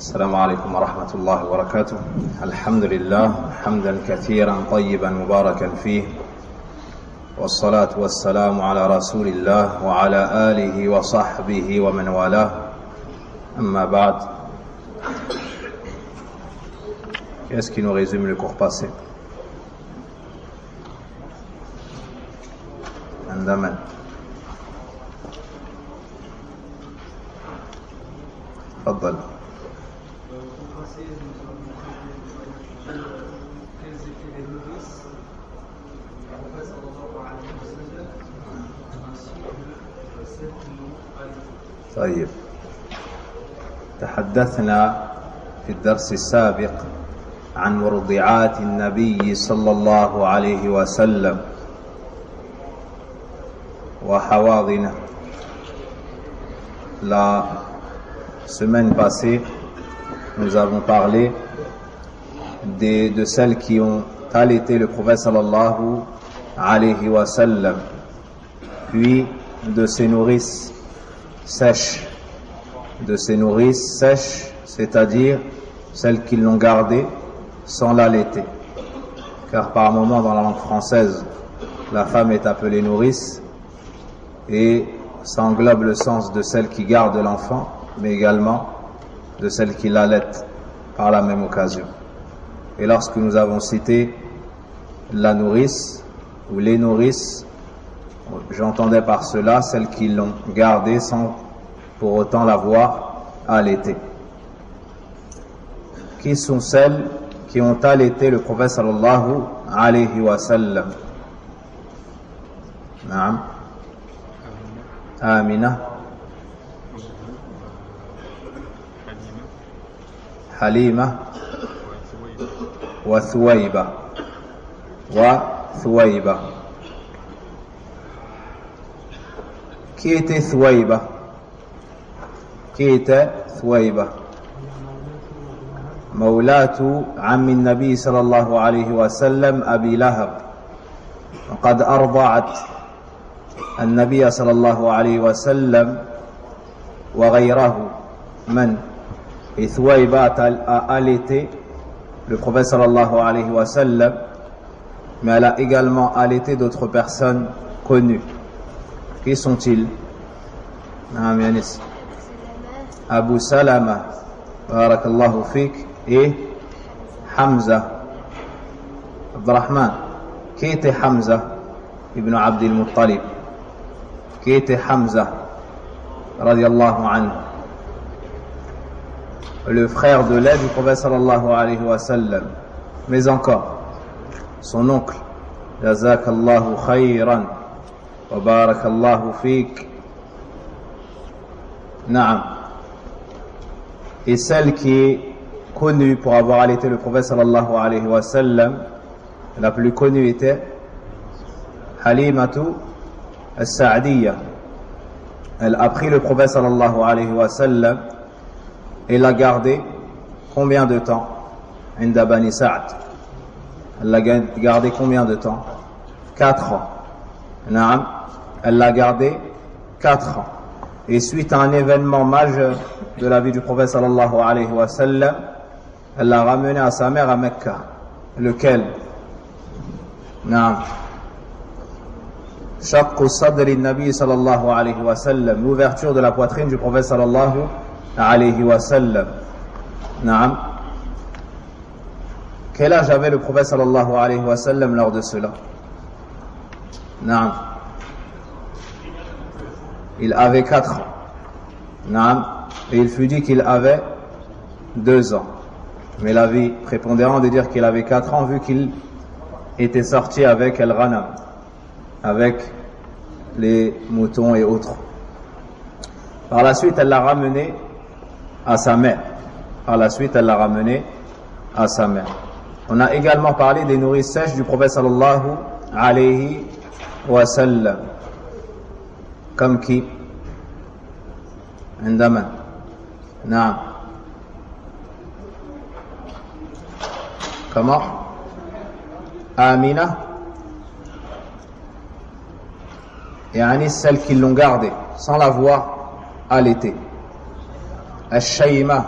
السلام عليكم ورحمة الله وبركاته. الحمد لله حمدا كثيرا طيبا مباركا فيه، والصلاة والسلام على رسول الله وعلى آله وصحبه ومن والاه. أما بعد. Qu'est-ce qui nous résume le cours passé? عندما تفضل. طيب، تحدثنا في الدرس السابق عن مرضعات النبي صلى الله عليه وسلم وحواضنه. La semaine passée, nous avons parlé de celles qui ont allaité le prophète sallallahu alayhi wa sallam, puis de ses nourrices sèches, c'est-à-dire celles qui l'ont gardée sans l'allaiter, car par moment dans la langue française la femme est appelée nourrice et ça englobe le sens de celle qui garde l'enfant, mais également de celle qui l'allaitent par la même occasion. Et lorsque nous avons cité la nourrice ou les nourrices, j'entendais par cela celles qui l'ont gardée sans pour autant l'avoir allaitée. Qui sont celles qui ont allaité le prophète sallallahu alayhi wa sallam? Naam. Amina, Halima wa Thuwayba. Qui était Thuwayba? مولاة عم النبي صلى الله عليه وسلم أبي لهب، وقد أرضعت النبي صلى الله عليه وسلم وغيره من. Et Thuwayba a allaité le prophète sallallahu alayhi wa sallam, mais elle a également allaité d'autres personnes connues. Qui sont-ils? Abu Salama, barakallahu fik, et Hamza. Abdurrahman, qui était Hamza ibn Abdil Muttalib? Qui était Hamza radiyallahu anhu? Le frère de lait du prophète sallallahu alayhi wa sallam, mais encore son oncle. Jazakallahu khayran wa barakallahu fik. Naam. Et celle qui est connue pour avoir allaité le prophète sallallahu alayhi wa sallam, la plus connue était Halimatu al-Sa'diyya. Elle a pris le prophète sallallahu alayhi wa sallam et l'a gardé combien de temps? Inda Bani Sa'd. Elle l'a gardé combien de temps? 4 ans. Naam. Elle l'a gardé 4 ans. Et suite à un événement majeur de la vie du prophète sallallahu alayhi wa sallam, elle l'a ramené à sa mère à Mecca. Lequel? Naam. Shaqqu sadri nabi sallallahu alayhi wa sallam, l'ouverture de la poitrine du prophète sallallahu alayhi wa sallam. Naam. Quel âge avait le prophète sallallahu alayhi wa sallam lors de cela? Naam. Il avait 4 ans. Naam. Et il fut dit qu'il avait 2 ans. Mais la vie prépondérant de dire qu'il avait 4 ans vu qu'il était sorti avec al-ghanam, avec les moutons et autres. Par la suite, elle l'a ramené à sa mère. On a également parlé des nourrices sèches du prophète sallallahu alayhi wa sallam. Comme qui? عندما نعم. Comment? Amina. Yani celles qui l'ont gardé sans l'avoir allaité. Al-Shayma,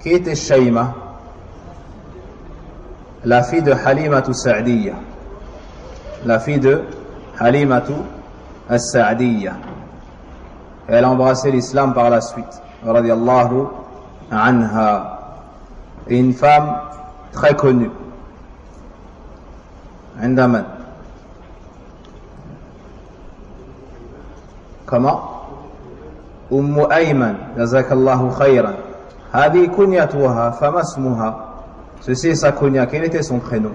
Qui était Shayma? La fille de Halimatu Sa'diyya. La fille de Halimatu As-Sa'diyya. Elle a embrassé l'islam par la suite. Radiyallahu anha. Et une femme très connue. عندما كما أم أيمن جزاك الله خيرا هذه كنيتها فما اسمها ceci est sa kunya quel était son prénom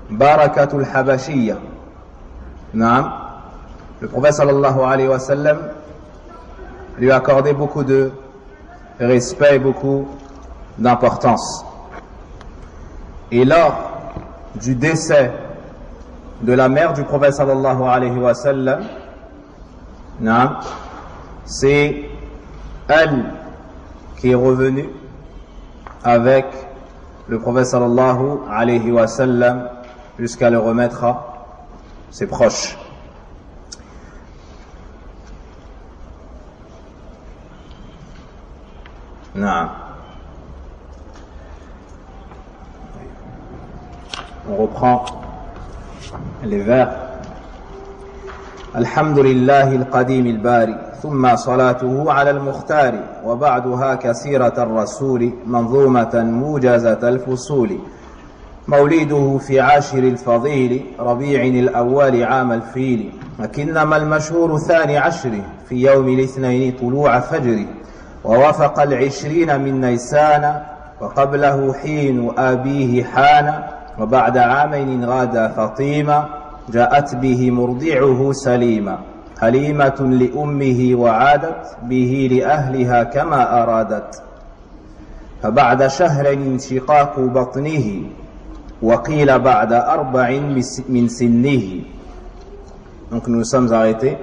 Barakatul Habashiyya Naam le prophète sallallahu alayhi wa sallam lui a accordé beaucoup de respect et beaucoup d'importance. Et lors du décès de la mère du prophète sallallahu alayhi wa sallam, c'est elle qui est revenue avec le prophète sallallahu alayhi wa sallam jusqu'à le remettre à ses proches. Non. On reprend les vers. الحمد لله القديم الباري ثم صلاته على المختار وبعدها كسيرة الرسول منظومة موجزة الفصول مولده في عاشر الفضيل ربيع الأول عام الفيل لكنما المشهور ثاني عشر في يوم الاثنين طلوع فجر ووافق 20 من نيسان وقبله حين أبيه حان وبعد عامين غدا فطيما جاءت به مرضعه سليما حليمة لأمه وعادت به لأهلها كما أرادت فبعد شهر انشقاق بطنه وقيل بعد 4 من سنه. Donc nous sommes arrêtés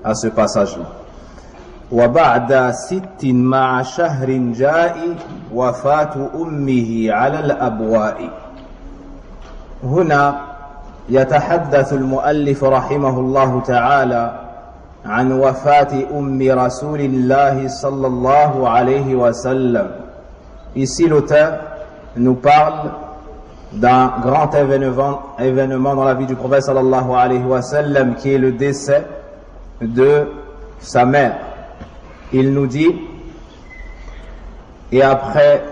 à ce passage-là. وبعد 6 مع شهر جاء وفاة أمه على الأبواء. هنا يتحدث المؤلف رحمه الله تعالى عن وفاة أم رسول الله صلى الله عليه وسلم. Ici l'auteur nous parle d'un grand événement dans la vie du prophète sallallahu alayhi wa sallam qui est le décès de sa mère. Il nous dit, et après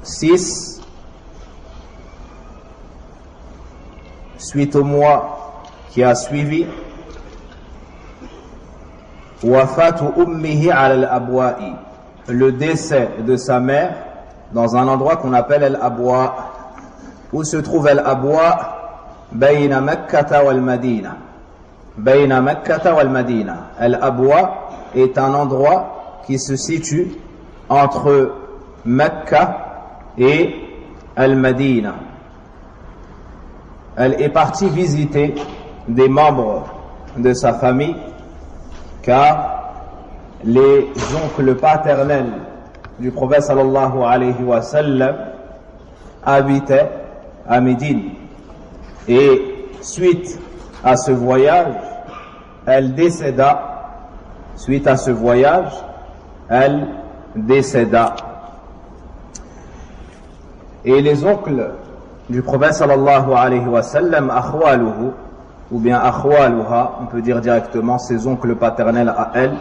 6, suite au mois qui a suivi, wafatu ummihi ala al-abwa'i, le décès de sa mère dans un endroit qu'on appelle al-abwa'. Où se trouve al-abwa'? Bayna Makkata wal Madina. Bayna Makkata wal Madina. Al-abwa' est un endroit qui se situe entre Mecca et Al-Madina. Elle est partie visiter des membres de sa famille car les oncles paternels du prophète sallallahu alayhi wa sallam habitaient à Médine. Et suite à ce voyage, elle décéda. Suite à ce voyage, elle décéda. Et les oncles du prophète sallallahu alayhi wa sallam, akhwaluhu, ou bien akhwaluha, on peut dire directement ses oncles paternels à elle,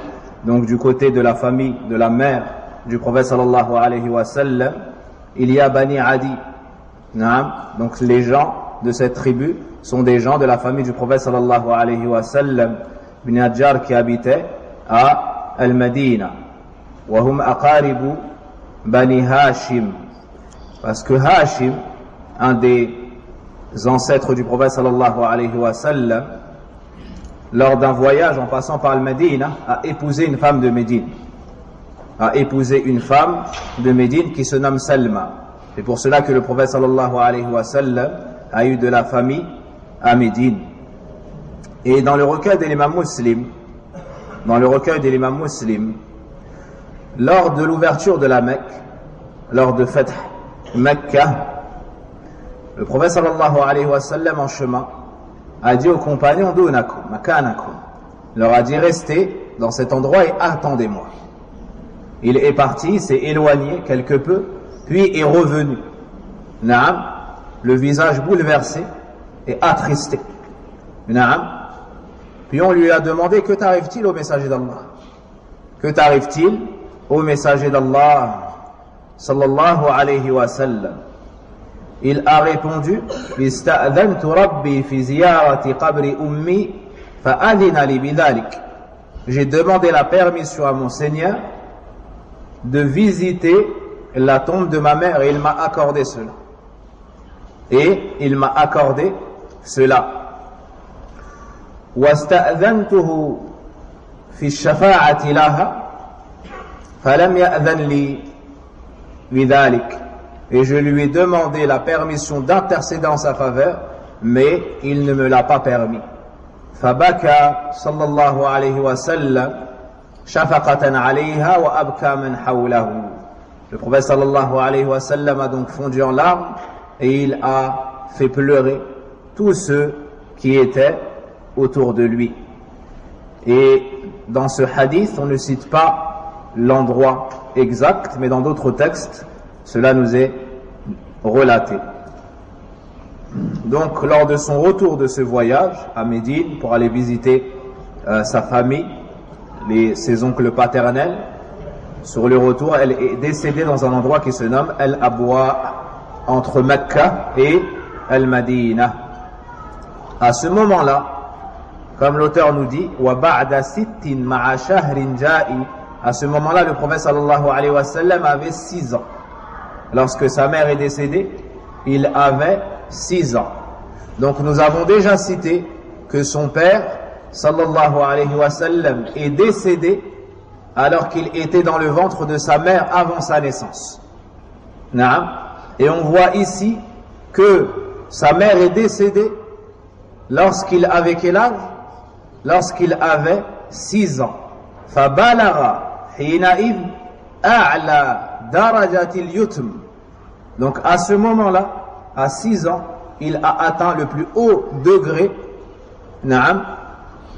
donc du côté de la famille, de la mère du prophète sallallahu alayhi wa sallam, il y a Bani Adi. Donc les gens de cette tribu sont des gens de la famille du prophète sallallahu alayhi wa sallam, Ibn Najjar qui habitait à Al-Madina. Wahum aqaribu Bani Hashim. Parce que Hashim, un des ancêtres du prophète sallallahu alayhi wa sallam, lors d'un voyage en passant par Al-Madina, a épousé une femme de Médine. A épousé une femme de Médine qui se nomme Salma. C'est pour cela que le prophète sallallahu alayhi wa sallam a eu de la famille à Médine. Et dans le recueil de l'imam Muslim, lors de l'ouverture de la Mecque, lors de Fath Mecca, le prophète sallallahu alayhi wa sallam en chemin a dit aux compagnons makanakum, leur a dit restez dans cet endroit et attendez-moi. Il est parti, s'est éloigné quelque peu, puis est revenu. Naam, le visage bouleversé et attristé. Naam. Puis on lui a demandé, que t'arrive-t-il au messager d'Allah? Que t'arrive-t-il au messager d'Allah? Sallallahu alayhi wa sallam. Il a répondu, Ista'adhantu Rabbi fi ziyarati qabri ummi fa'adhina li bidhalik. J'ai demandé la permission à mon Seigneur de visiter la tombe de ma mère et il m'a accordé cela. Et il m'a accordé cela. واستأذنته في الشفاعة لها فلم يأذن لي بذلك. Et je lui ai demandé la permission d'intercéder en sa faveur, mais il ne me l'a pas permis. فبكى صلى الله عليه وسلم شفقة عليها وأبكى من حوله. Le prophète sallallahu alayhi wa sallam a donc fondu en larmes et il a fait pleurer tous ceux qui étaient autour de lui. Et dans ce hadith, on ne cite pas l'endroit exact, mais dans d'autres textes, cela nous est relaté. Donc, lors de son retour de ce voyage à Médine pour aller visiter sa famille, ses oncles paternels, sur le retour, elle est décédée dans un endroit qui se nomme Al-Abwa, entre Mecca et Al-Madina. À ce moment-là, comme l'auteur nous dit, à ce moment-là, le prophète sallallahu alayhi wa sallam avait 6 ans. Lorsque sa mère est décédée, il avait 6 ans. Donc nous avons déjà cité que son père, sallallahu alayhi wa sallam, est décédé alors qu'il était dans le ventre de sa mère avant sa naissance. Et on voit ici que sa mère est décédée lorsqu'il avait quel âge? Lorsqu'il avait 6 ans. فَبَلَغَ حِينَئِذْ أَعْلَى دَرَجَةِ الْيُتْمِ. Donc à ce moment-là, à 6 ans, il a atteint le plus haut degré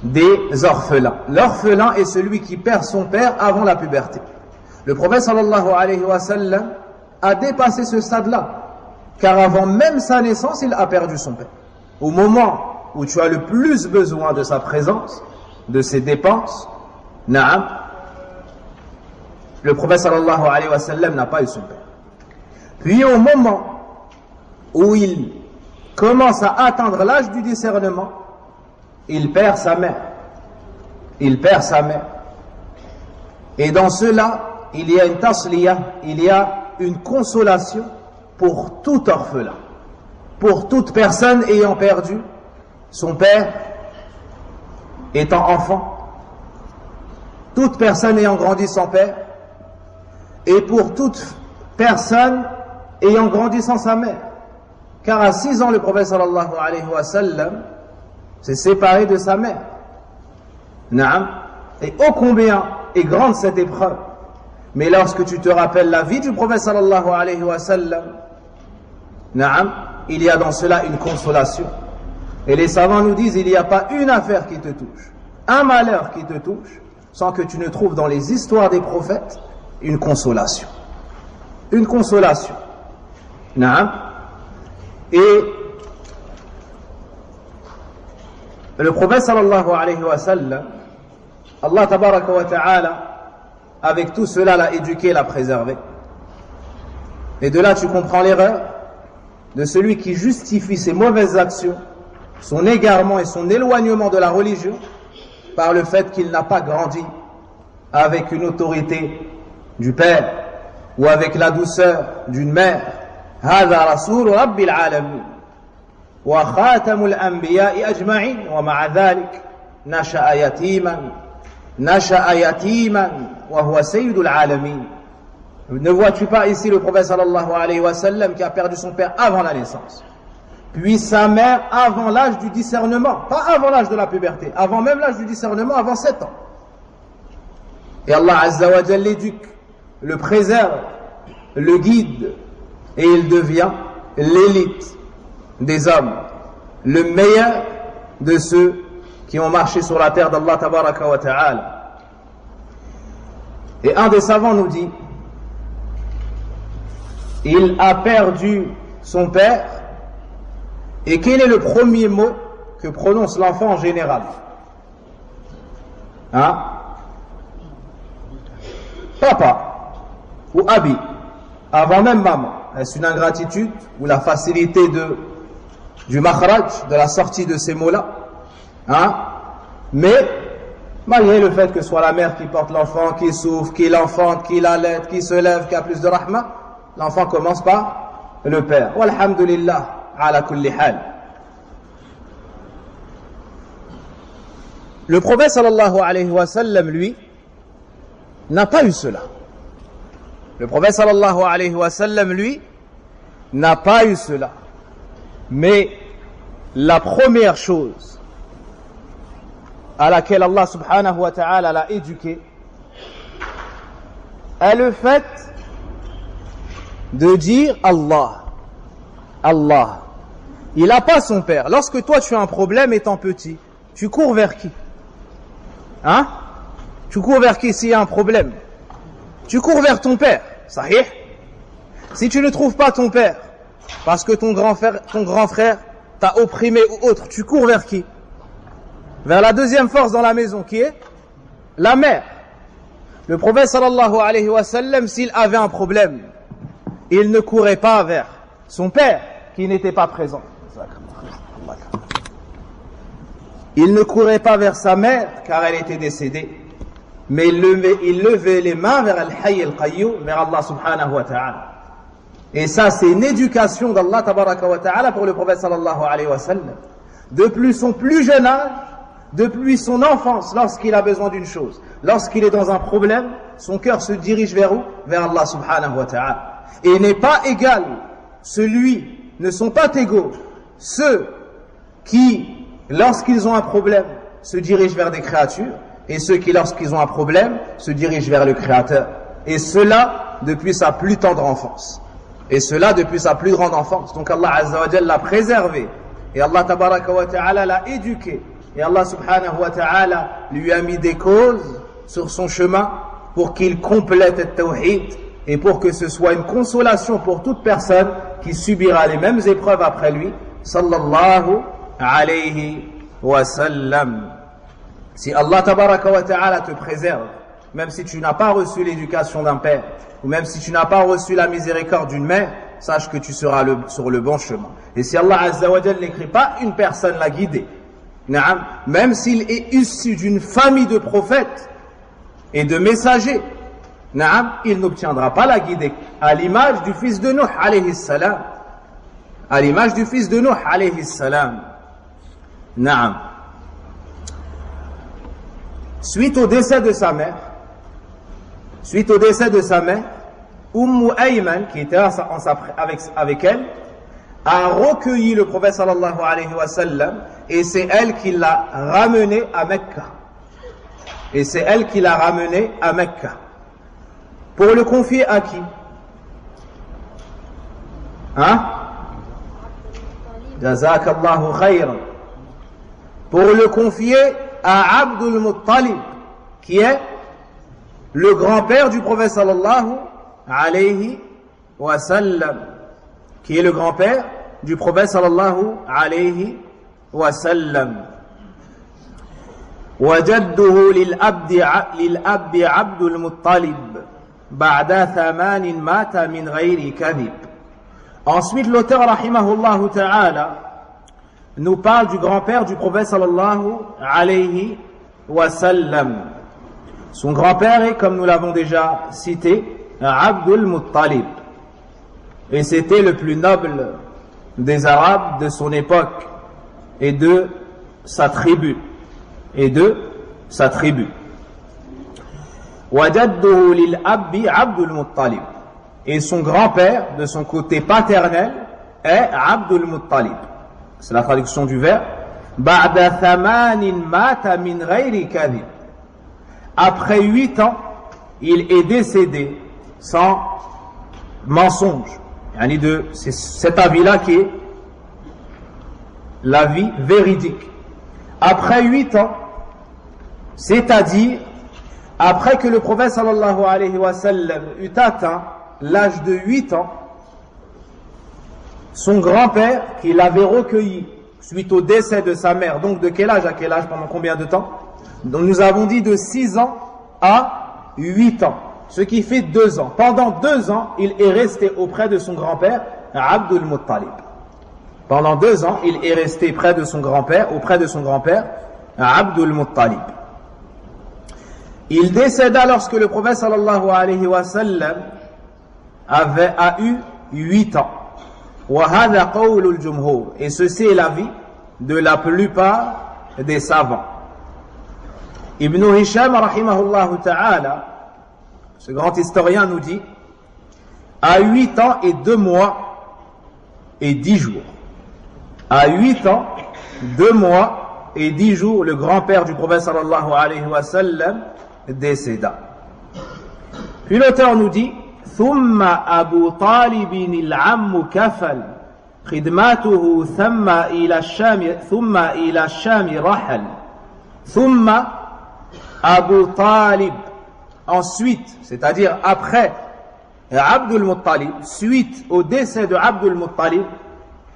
des orphelins. L'orphelin est celui qui perd son père avant la puberté. Le prophète sallallahu alayhi wa sallam a dépassé ce stade-là, car avant même sa naissance, il a perdu son père. Au moment où tu as le plus besoin de sa présence, de ses dépenses, le prophète sallallahu alayhi wa sallam n'a pas eu son père. Puis au moment où il commence à atteindre l'âge du discernement, il perd sa mère. Il perd sa mère. Et dans cela, il y a une tasliya, il y a une consolation pour tout orphelin, pour toute personne ayant perdu son père étant enfant, toute personne ayant grandi sans père, et pour toute personne ayant grandi sans sa mère. Car à 6 ans, le prophète sallallahu alayhi wa sallam s'est séparé de sa mère. Et ô combien est grande cette épreuve. Mais lorsque tu te rappelles la vie du prophète sallallahu alayhi wa sallam, il y a dans cela une consolation. Et les savants nous disent, il n'y a pas une affaire qui te touche, un malheur qui te touche, sans que tu ne trouves dans les histoires des prophètes une consolation. Une consolation. Et le prophète sallallahu alayhi wa sallam, Allah tabaraka wa ta'ala, avec tout cela l'a éduqué, l'a préservé. Et de là tu comprends l'erreur de celui qui justifie ses mauvaises actions, son égarement et son éloignement de la religion par le fait qu'il n'a pas grandi avec une autorité du père ou avec la douceur d'une mère. هذا رسول رب العالمين وخاتم الأنبياء أجمعين ومع ذلك نشأ يتيما وهو سيد العالمين. Ne vois-tu pas ici le prophète sallallahu alayhi wa sallam qui a perdu son père avant la naissance, puis sa mère avant l'âge du discernement, pas avant l'âge de la puberté, avant même l'âge du discernement, avant 7 ans. Et Allah Azza wa Jalla l'éduque, le préserve, le guide, et il devient l'élite des hommes, le meilleur de ceux qui ont marché sur la terre d'Allah tabaraka wa ta'ala. Et un des savants nous dit, il a perdu son père. Et quel est le premier mot que prononce l'enfant en général? Hein? Papa ou Abi, avant même maman. Est-ce une ingratitude ou la facilité du makhraj, de la sortie de ces mots-là? Hein? Mais malgré le fait que ce soit la mère qui porte l'enfant, qui souffre, qui l'enfante, qui l'allaite, qui se lève, qui a plus de rahma, l'enfant commence par le père. Walhamdulillah, ala kulli hal. Le prophète sallallahu alayhi wa sallam, lui, n'a pas eu cela. Le prophète sallallahu alayhi wa sallam, lui, n'a pas eu cela. Mais la première chose à laquelle Allah subhanahu wa ta'ala l'a éduqué est le fait de dire Allah. Allah. Il n'a pas son père. Lorsque toi tu as un problème étant petit, tu cours vers qui? Hein? Tu cours vers qui s'il y a un problème? Tu cours vers ton père. Sahih? Si tu ne trouves pas ton père, parce que ton grand frère t'a opprimé ou autre, tu cours vers qui? Vers la deuxième force dans la maison, qui est la mère. Le prophète sallallahu alayhi wa sallam, s'il avait un problème, il ne courait pas vers son père qui n'était pas présent. Il ne courait pas vers sa mère car elle était décédée, mais il levait les mains vers Al-Hayy Al-Qayyum, vers Allah subhanahu wa ta'ala. Et ça, c'est une éducation d'Allah tabaraka wa ta'ala pour le prophète sallallahu alayhi wa sallam. Depuis son plus jeune âge, depuis son enfance, lorsqu'il a besoin d'une chose, lorsqu'il est dans un problème, son cœur se dirige vers où? Vers Allah subhanahu wa ta'ala. Et n'est pas égal, ne sont pas égaux ceux qui, lorsqu'ils ont un problème, se dirigent vers des créatures, et ceux qui, lorsqu'ils ont un problème, se dirigent vers le Créateur. Et cela depuis sa plus tendre enfance. Et cela depuis sa plus grande enfance. Donc Allah Azza wa Jalla l'a préservé. Et Allah Tabaraka wa Ta'ala l'a éduqué. Et Allah Subhanahu wa Ta'ala lui a mis des causes sur son chemin pour qu'il complète le tawhid et pour que ce soit une consolation pour toute personne qui subira les mêmes épreuves après lui. Sallallahu alayhi wa sallam. Si Allah Tabaraka wa Ta'ala te préserve, même si tu n'as pas reçu l'éducation d'un père, ou même si tu n'as pas reçu la miséricorde d'une mère, sache que tu seras sur le bon chemin. Et si Allah Azza wa Jalla n'écrit pas une personne la guider, même s'il est issu d'une famille de prophètes et de messagers, il n'obtiendra pas la guidée, à l'image du fils de Nuh alayhi salam. À l'image du fils de Nuh alayhi salam. Suite au décès de sa mère, Ayman, qui était avec elle, a recueilli le prophète sallallahu alayhi wa sallam, et c'est elle qui l'a ramené à Mecca. Pour le confier à qui? Jazakallahu khayran. Pour le confier à Abdul Muttalib, qui est le grand-père du prophète sallallahu alayhi wa sallam. Qui est le grand-père du prophète sallallahu alayhi wa sallam. وجده للأب عبد المطلب بعد 8 مات من غير كذب. Ensuite, l'auteur rahimahullah ta'ala nous parle du grand-père du prophète sallallahu alayhi wa sallam. Son grand-père est, comme nous l'avons déjà cité, Abdul Muttalib. Et c'était le plus noble des Arabes de son époque et de sa tribu. وَجَدُّهُ لِلْأَبِّ عَبْدُ الْمُطَّلِبِ. Et son grand-père, de son côté paternel, est Abdul Muttalib. C'est la traduction du verbe. بَعْدَ 8 مَاتَ مِنْ غَيْرِ كَذِبٍ. Après 8 ans, il est décédé sans mensonge. C'est cet avis-là qui est l'avis véridique. Après 8 ans, c'est-à-dire après que le prophète sallallahu alayhi wa sallam eut atteint l'âge de 8 ans, son grand-père, qui l'avait recueilli suite au décès de sa mère, donc de quel âge à quel âge, pendant combien de temps? Donc nous avons dit de 6 ans à 8 ans, ce qui fait 2 ans. Pendant 2 ans, il est resté auprès de son grand-père, Abdul Muttalib. Pendant 2 ans, il est resté près de son grand-père, auprès de son grand-père, Abdul Muttalib. Il décéda lorsque le prophète sallallahu alayhi wa sallam a eu 8 ans. وَهَذَا قَوْلُ الْجُمْهُورِ. Et ceci est l'avis de la plupart des savants. Ibn Hisham, rahimahullah ta'ala, ce grand historien nous dit, à 8 ans et 2 mois et 10 jours. À 8 ans, 2 mois et 10 jours, le grand-père du prophète sallallahu alayhi wa sallam décéda. Puis l'auteur nous dit, ثم أبو طالب العم كفل خدماته ثم إلى الشام رحل ثم أبو طالب. Ensuite, c'est-à-dire après Abdul Muttalib, suite au décès de Abdul Muttalib,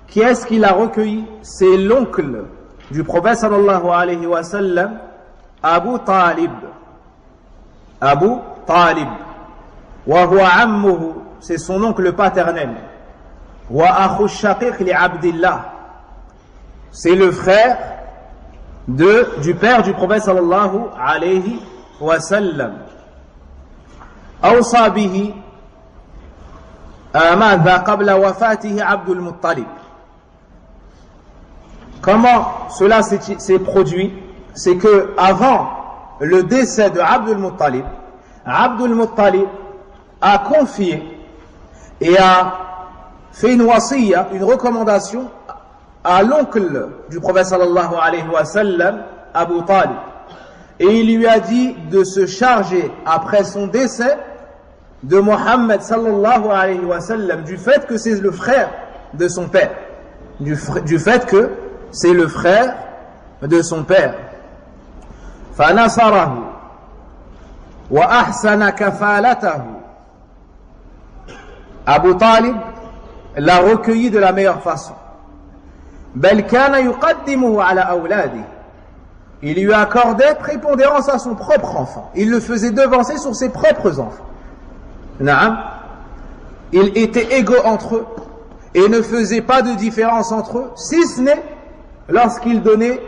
qui est-ce qu'il a recueilli? C'est l'oncle du prophète sallallahu alayhi wa sallam, Abu Talib. Abu Talib. Wa huwa ammuhu, c'est son oncle paternel. Wa akhu shaqiq li Abdillah, c'est le frère du père du prophète sallallahu alayhi wa sallam. Awsa bihi ماذا قبل وفاته عبد المطلب. Comment cela s'est produit? C'est que avant le décès de Abdul Muttalib, Abdul Muttalib a confié et a fait une wasiya, une recommandation à l'oncle du prophète sallallahu alayhi wa sallam, Abu Talib. Et il lui a dit de se charger après son décès de Mohammed sallallahu alayhi wa sallam, du fait que c'est le frère de son père, du fait que c'est le frère de son père. فَنَصَرَهُ وَأَحْسَنَ كَفَالَتَهُ. Abu Talib l'a recueilli de la meilleure façon. بَلْ كَانَ يُقَدِّمُهُ عَلَى أَوْلَادِهِ. Il lui accordait prépondérance à son propre enfant. Il le faisait devancer sur ses propres enfants. Naam. Ils étaient égaux entre eux et ne faisaient pas de différence entre eux, si ce n'est lorsqu'ils donnaient,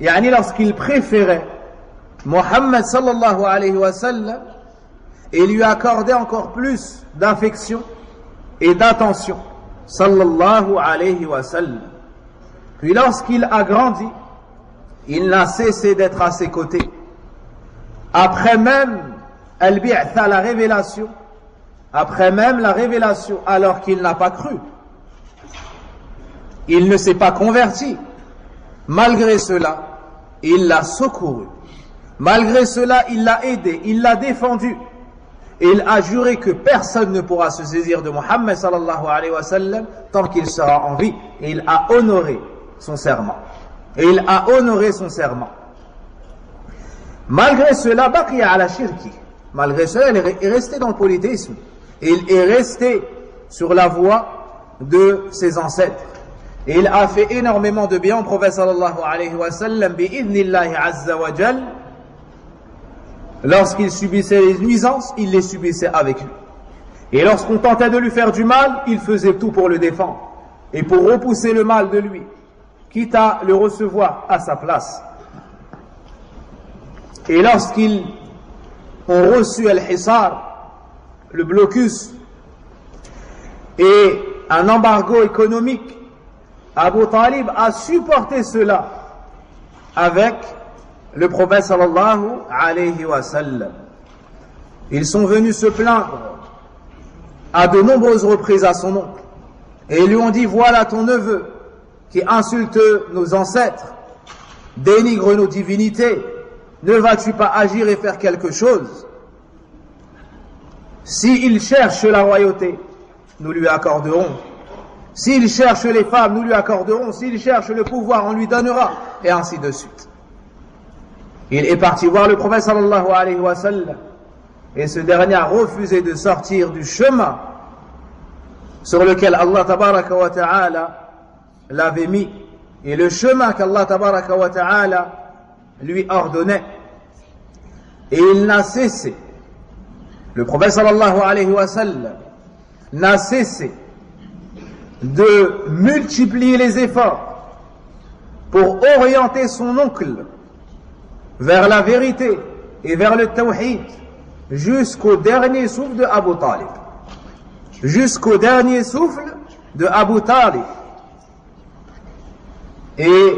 lorsqu'ils préféraient Mohammed sallallahu alayhi wa sallam et lui accordaient encore plus d'affection et d'attention sallallahu alayhi wa sallam. Puis lorsqu'il a grandi, il n'a cessé d'être à ses côtés. Après même al-bi'tha, la révélation, après même la révélation, alors qu'il n'a pas cru, il ne s'est pas converti. Malgré cela, il l'a secouru. Malgré cela, il l'a aidé, il l'a défendu. Et il a juré que personne ne pourra se saisir de Mohammed sallallahu alayhi wa sallam tant qu'il sera en vie. Et il a honoré son serment. Et il a honoré son serment. Malgré cela, baqiya ala shirki. Malgré cela, il est resté dans le polythéisme. Et il est resté sur la voie de ses ancêtres. Et il a fait énormément de bien au prophète sallallahu alayhi wa sallam bi'idhnillahi azza wa jal. Lorsqu'il subissait les nuisances, il les subissait avec lui. Et lorsqu'on tentait de lui faire du mal, il faisait tout pour le défendre. Et pour repousser le mal de lui, quitte à le recevoir à sa place. Et lorsqu'ils ont reçu al-Hisar, le blocus, et un embargo économique, Abu Talib a supporté cela avec le prophète sallallahu alayhi wa sallam. Ils sont venus se plaindre à de nombreuses reprises à son oncle et ils lui ont dit: voilà ton neveu qui insulte nos ancêtres, dénigre nos divinités, ne vas-tu pas agir et faire quelque chose? S'il cherche la royauté, nous lui accorderons. S'il cherche les femmes, nous lui accorderons. S'il cherche le pouvoir, on lui donnera. Et ainsi de suite. Il est parti voir le prophète sallallahu alayhi wa sallam, et ce dernier a refusé de sortir du chemin sur lequel Allah tabaraka wa ta'ala l'avait mis, et le chemin qu'Allah tabaraka wa ta'ala lui ordonnait. Et il n'a cessé, le prophète sallallahu alayhi wa sallam n'a cessé de multiplier les efforts pour orienter son oncle vers la vérité et vers le tawhid jusqu'au dernier souffle de Abu Talib. Jusqu'au dernier souffle de Abu Talib. Et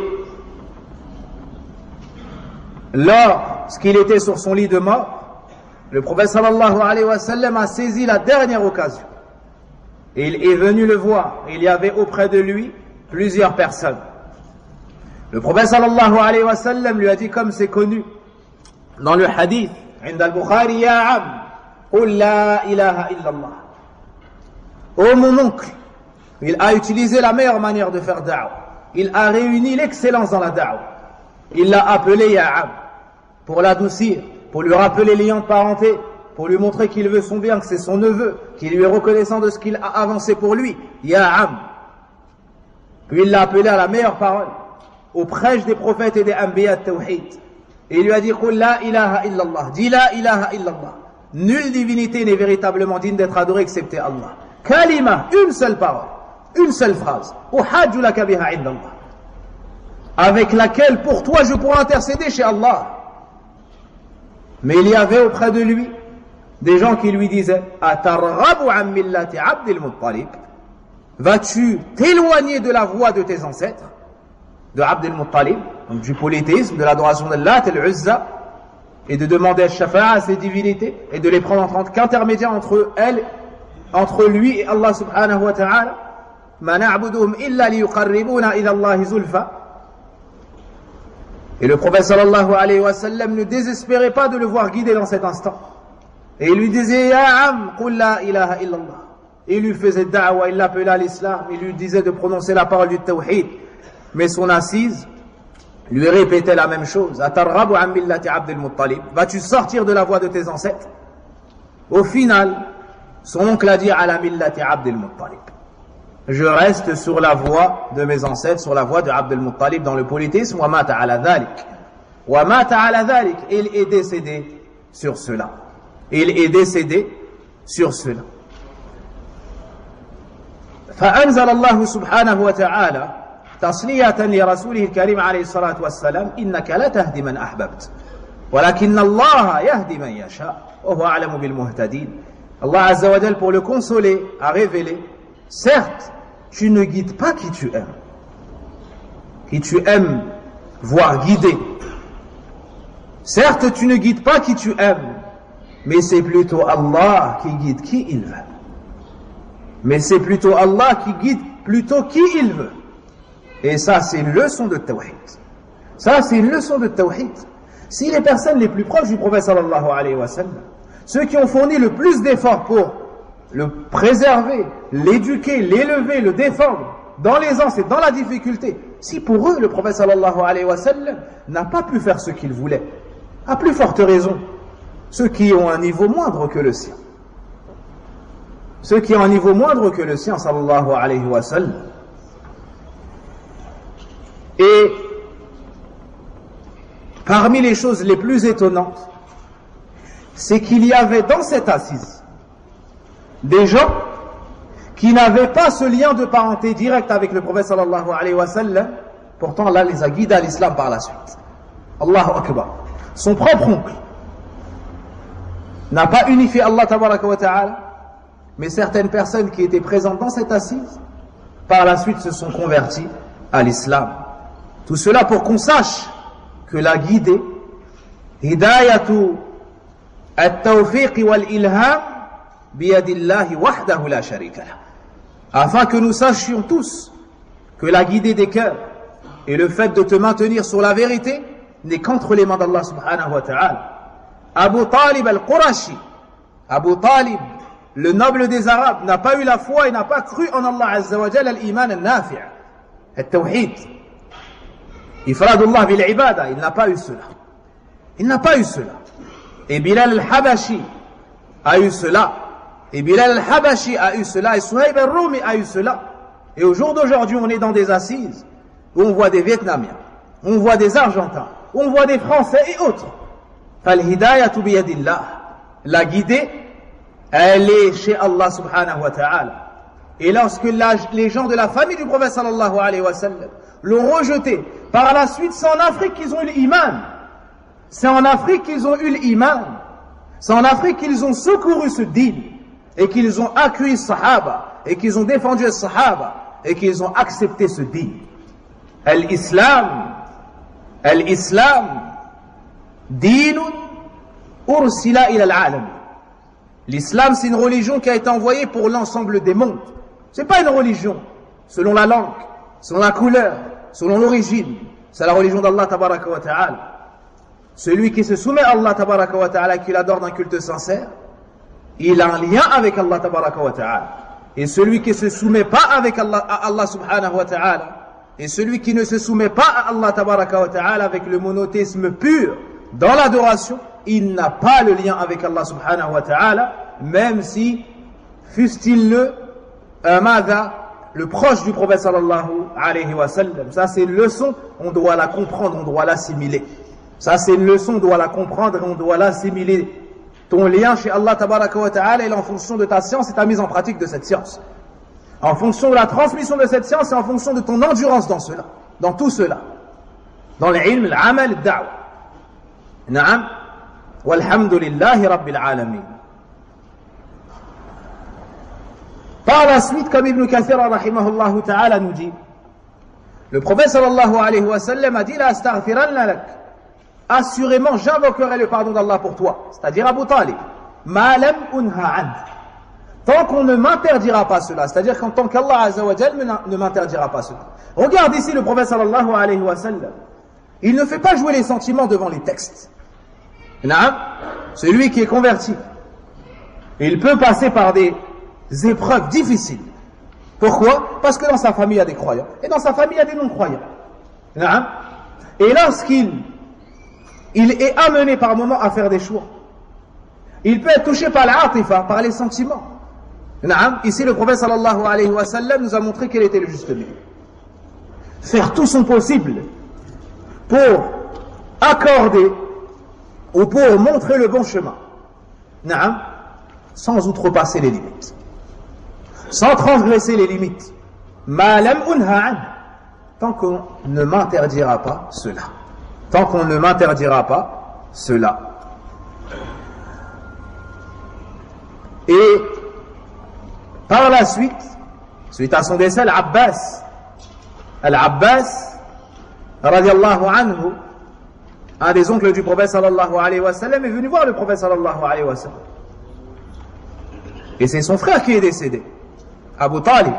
lorsqu'il était sur son lit de mort, le prophète sallallahu alayhi wa sallam a saisi la dernière occasion. Et il est venu le voir. Il y avait auprès de lui plusieurs personnes. Le prophète sallallahu alayhi wa sallam lui a dit, comme c'est connu dans le hadith, عند البخاري يا عم قل لا إله إلا الله. Oh mon oncle, il a utilisé la meilleure manière de faire da'wa. Il a réuni l'excellence dans la da'wa. Il l'a appelé Ya Am pour l'adoucir, pour lui rappeler les liens de parenté, pour lui montrer qu'il veut son bien, que c'est son neveu, qu'il lui est reconnaissant de ce qu'il a avancé pour lui. Ya Am. Puis il l'a appelé à la meilleure parole, au prêche des prophètes et des anbiya de tawhid. Et il lui a dit, Qul la ilaha illallah. Dis la ilaha illallah. Nulle divinité n'est véritablement digne d'être adorée excepté Allah. Kalima, une seule parole, une seule phrase. Uhajju laka biha indallah. Avec laquelle pour toi je pourrais intercéder chez Allah. Mais il y avait auprès de lui des gens qui lui disaient, Atarghabu an millati Abdil Muttalib. Vas-tu t'éloigner de la voie de tes ancêtres, de Abdil Muttalib, donc du polythéisme, de l'adoration d'Allah et l'Uzza, et de demander al-shafa'a à ces divinités, et de les prendre en tant qu'intermédiaire entre elles, entre lui et Allah subhanahu wa ta'ala. Ma na'buduhum illa liyuqarribuna ila Allahi zulfa. Et le prophète sallallahu alayhi wa sallam ne désespérait pas de le voir guider dans cet instant. Et il lui disait, Ya Am, qul la ilaha illallah. Et il lui faisait da'wa, il l'appelait à l'islam, il lui disait de prononcer la parole du tawhid. Mais son assise lui répétait la même chose. Atarghabu an millati Abdil Muttalib. Vas-tu sortir de la voie de tes ancêtres? Au final, son oncle a dit à la millati Abdil Muttalib. Je reste sur la voie de mes ancêtres, sur la voie de Abdul Muttalib dans le polythéisme. Wa mata ala dhalik. Wa mata ala dhalik. Il est décédé sur cela. Il est décédé sur cela. فأنزل الله سبحانه وتعالى تصلية لرسوله الكريم عليه الصلاة والسلام إنك لا تهدي من أحببت ولكن الله يهدي من يشاء وهو أعلم بالمهتدين. Allah Azza wa Jal, pour le consoler, a révélé, certes, tu ne guides pas qui tu aimes. Qui tu aimes voir guider. Certes, tu ne guides pas qui tu aimes, mais c'est plutôt Allah qui guide qui il veut. Mais c'est plutôt Allah qui guide plutôt qui il veut. Et ça, c'est une leçon de tawhid. Ça, c'est une leçon de tawhid. Si les personnes les plus proches du prophète sallallahu alayhi wa sallam, ceux qui ont fourni le plus d'efforts pour le préserver, l'éduquer, l'élever, le défendre, dans l'aisance et dans la difficulté, si pour eux, le prophète sallallahu alayhi wa sallam n'a pas pu faire ce qu'il voulait, à plus forte raison, ceux qui ont un niveau moindre que le sien. Ceux qui ont un niveau moindre que le sien, sallallahu alayhi wa sallam. Et parmi les choses les plus étonnantes, c'est qu'il y avait dans cette assise des gens qui n'avaient pas ce lien de parenté direct avec le prophète sallallahu alayhi wa sallam. Pourtant Allah les a guidés à l'islam par la suite. Allahu Akbar. Son propre oncle n'a pas unifié Allah tabaraka wa ta'ala, mais certaines personnes qui étaient présentes dans cette assise par la suite se sont converties à l'islam. Tout cela pour qu'on sache que la guidée, hidayatu at-tawfiq wal-ilham biyadillahi wahdahu la sharika lah. Afin que nous sachions tous que la guidée des cœurs et le fait de te maintenir sur la vérité n'est qu'entre les mains d'Allah subhanahu wa ta'ala. Abu Talib al-Qurashi, Abu Talib, le noble des Arabes, n'a pas eu la foi et n'a pas cru en Allah Azza wa Jalla al-iman al-nafi', al-tawhid, ifradullah bil-ibada, il n'a pas eu cela. Il n'a pas eu cela. Et Bilal al-Habashi a eu cela. Et Bilal al-Habashi a eu cela. Et Suhaib al-Rumi a eu cela. Et au jour d'aujourd'hui, on est dans des assises où on voit des Vietnamiens, on voit des Argentins, on voit des Français et autres. Fal-hidayatu biyadillah. La guidée, elle est chez Allah subhanahu wa ta'ala. Et lorsque les gens de la famille du prophète sallallahu alayhi wa sallam l'ont rejeté, par la suite, c'est en Afrique qu'ils ont eu l'iman. C'est en Afrique qu'ils ont eu l'iman. C'est en Afrique qu'ils ont secouru ce dîn. Et qu'ils ont accueilli ce sahaba. Et qu'ils ont défendu ce sahaba. Et qu'ils ont accepté ce dîn. Al-Islam, dinun ursila ila al-alam. L'islam, c'est une religion qui a été envoyée pour l'ensemble des mondes. C'est pas une religion selon la langue, selon la couleur, selon l'origine. C'est la religion d'Allah tabaraka wa ta'ala. Celui qui se soumet à Allah tabaraka wa ta'ala, qui l'adore d'un culte sincère, il a un lien avec Allah tabaraka wa ta'ala. Et celui qui ne se soumet pas avec Allah, à Allah subhanahu wa ta'ala, et celui qui ne se soumet pas à Allah tabaraka wa ta'ala avec le monothéisme pur dans l'adoration, il n'a pas le lien avec Allah subhanahu wa ta'ala, même si fût-il le proche du prophète sallallahu alayhi wa sallam. Ça c'est une leçon, on doit la comprendre, on doit l'assimiler. Ça c'est une leçon, on doit la comprendre, on doit l'assimiler. Ton lien chez Allah tabaraka wa ta'ala est en fonction de ta science et ta mise en pratique de cette science. En fonction de la transmission de cette science et en fonction de ton endurance dans cela, dans tout cela. Dans l'ilm, l'amal, le-da'wa. Na'am. Walhamdulillahi rabbil alamin. Par la suite, comme Ibn Kathir rahimahullah ta'ala nous dit, le prophète sallallahu alayhi wa sallam a dit la astaghfiranna lak. Assurément, j'invoquerai le pardon d'Allah pour toi, c'est-à-dire Abu Talib. Ma lam unha and. Tant qu'on ne m'interdira pas cela, c'est-à-dire qu'en tant qu'Allah azza wa jal ne m'interdira pas cela. Regarde ici le prophète sallallahu alayhi wa sallam. Il ne fait pas jouer les sentiments devant les textes. Naam, celui qui est converti, il peut passer par des épreuves difficiles. Pourquoi? Parce que dans sa famille il y a des croyants et dans sa famille il y a des non-croyants. Naam. Et lorsqu'il est amené par moments à faire des choix, il peut être touché par l'atifa, par les sentiments. Naam. Ici le prophète sallallahu alayhi wa sallam nous a montré quel était le juste milieu. Faire tout son possible pour accorder ou pour montrer le bon chemin. Naam. Sans outrepasser les limites. Sans transgresser les limites. Ma lam unha an. Tant qu'on ne m'interdira pas cela. Tant qu'on ne m'interdira pas cela. Et par la suite, suite à son décès, Al-Abbas, radiallahu anhu, un des oncles du prophète sallallahu alayhi wa sallam, est venu voir le prophète sallallahu alayhi wa sallam. Et c'est son frère qui est décédé, Abu Talib.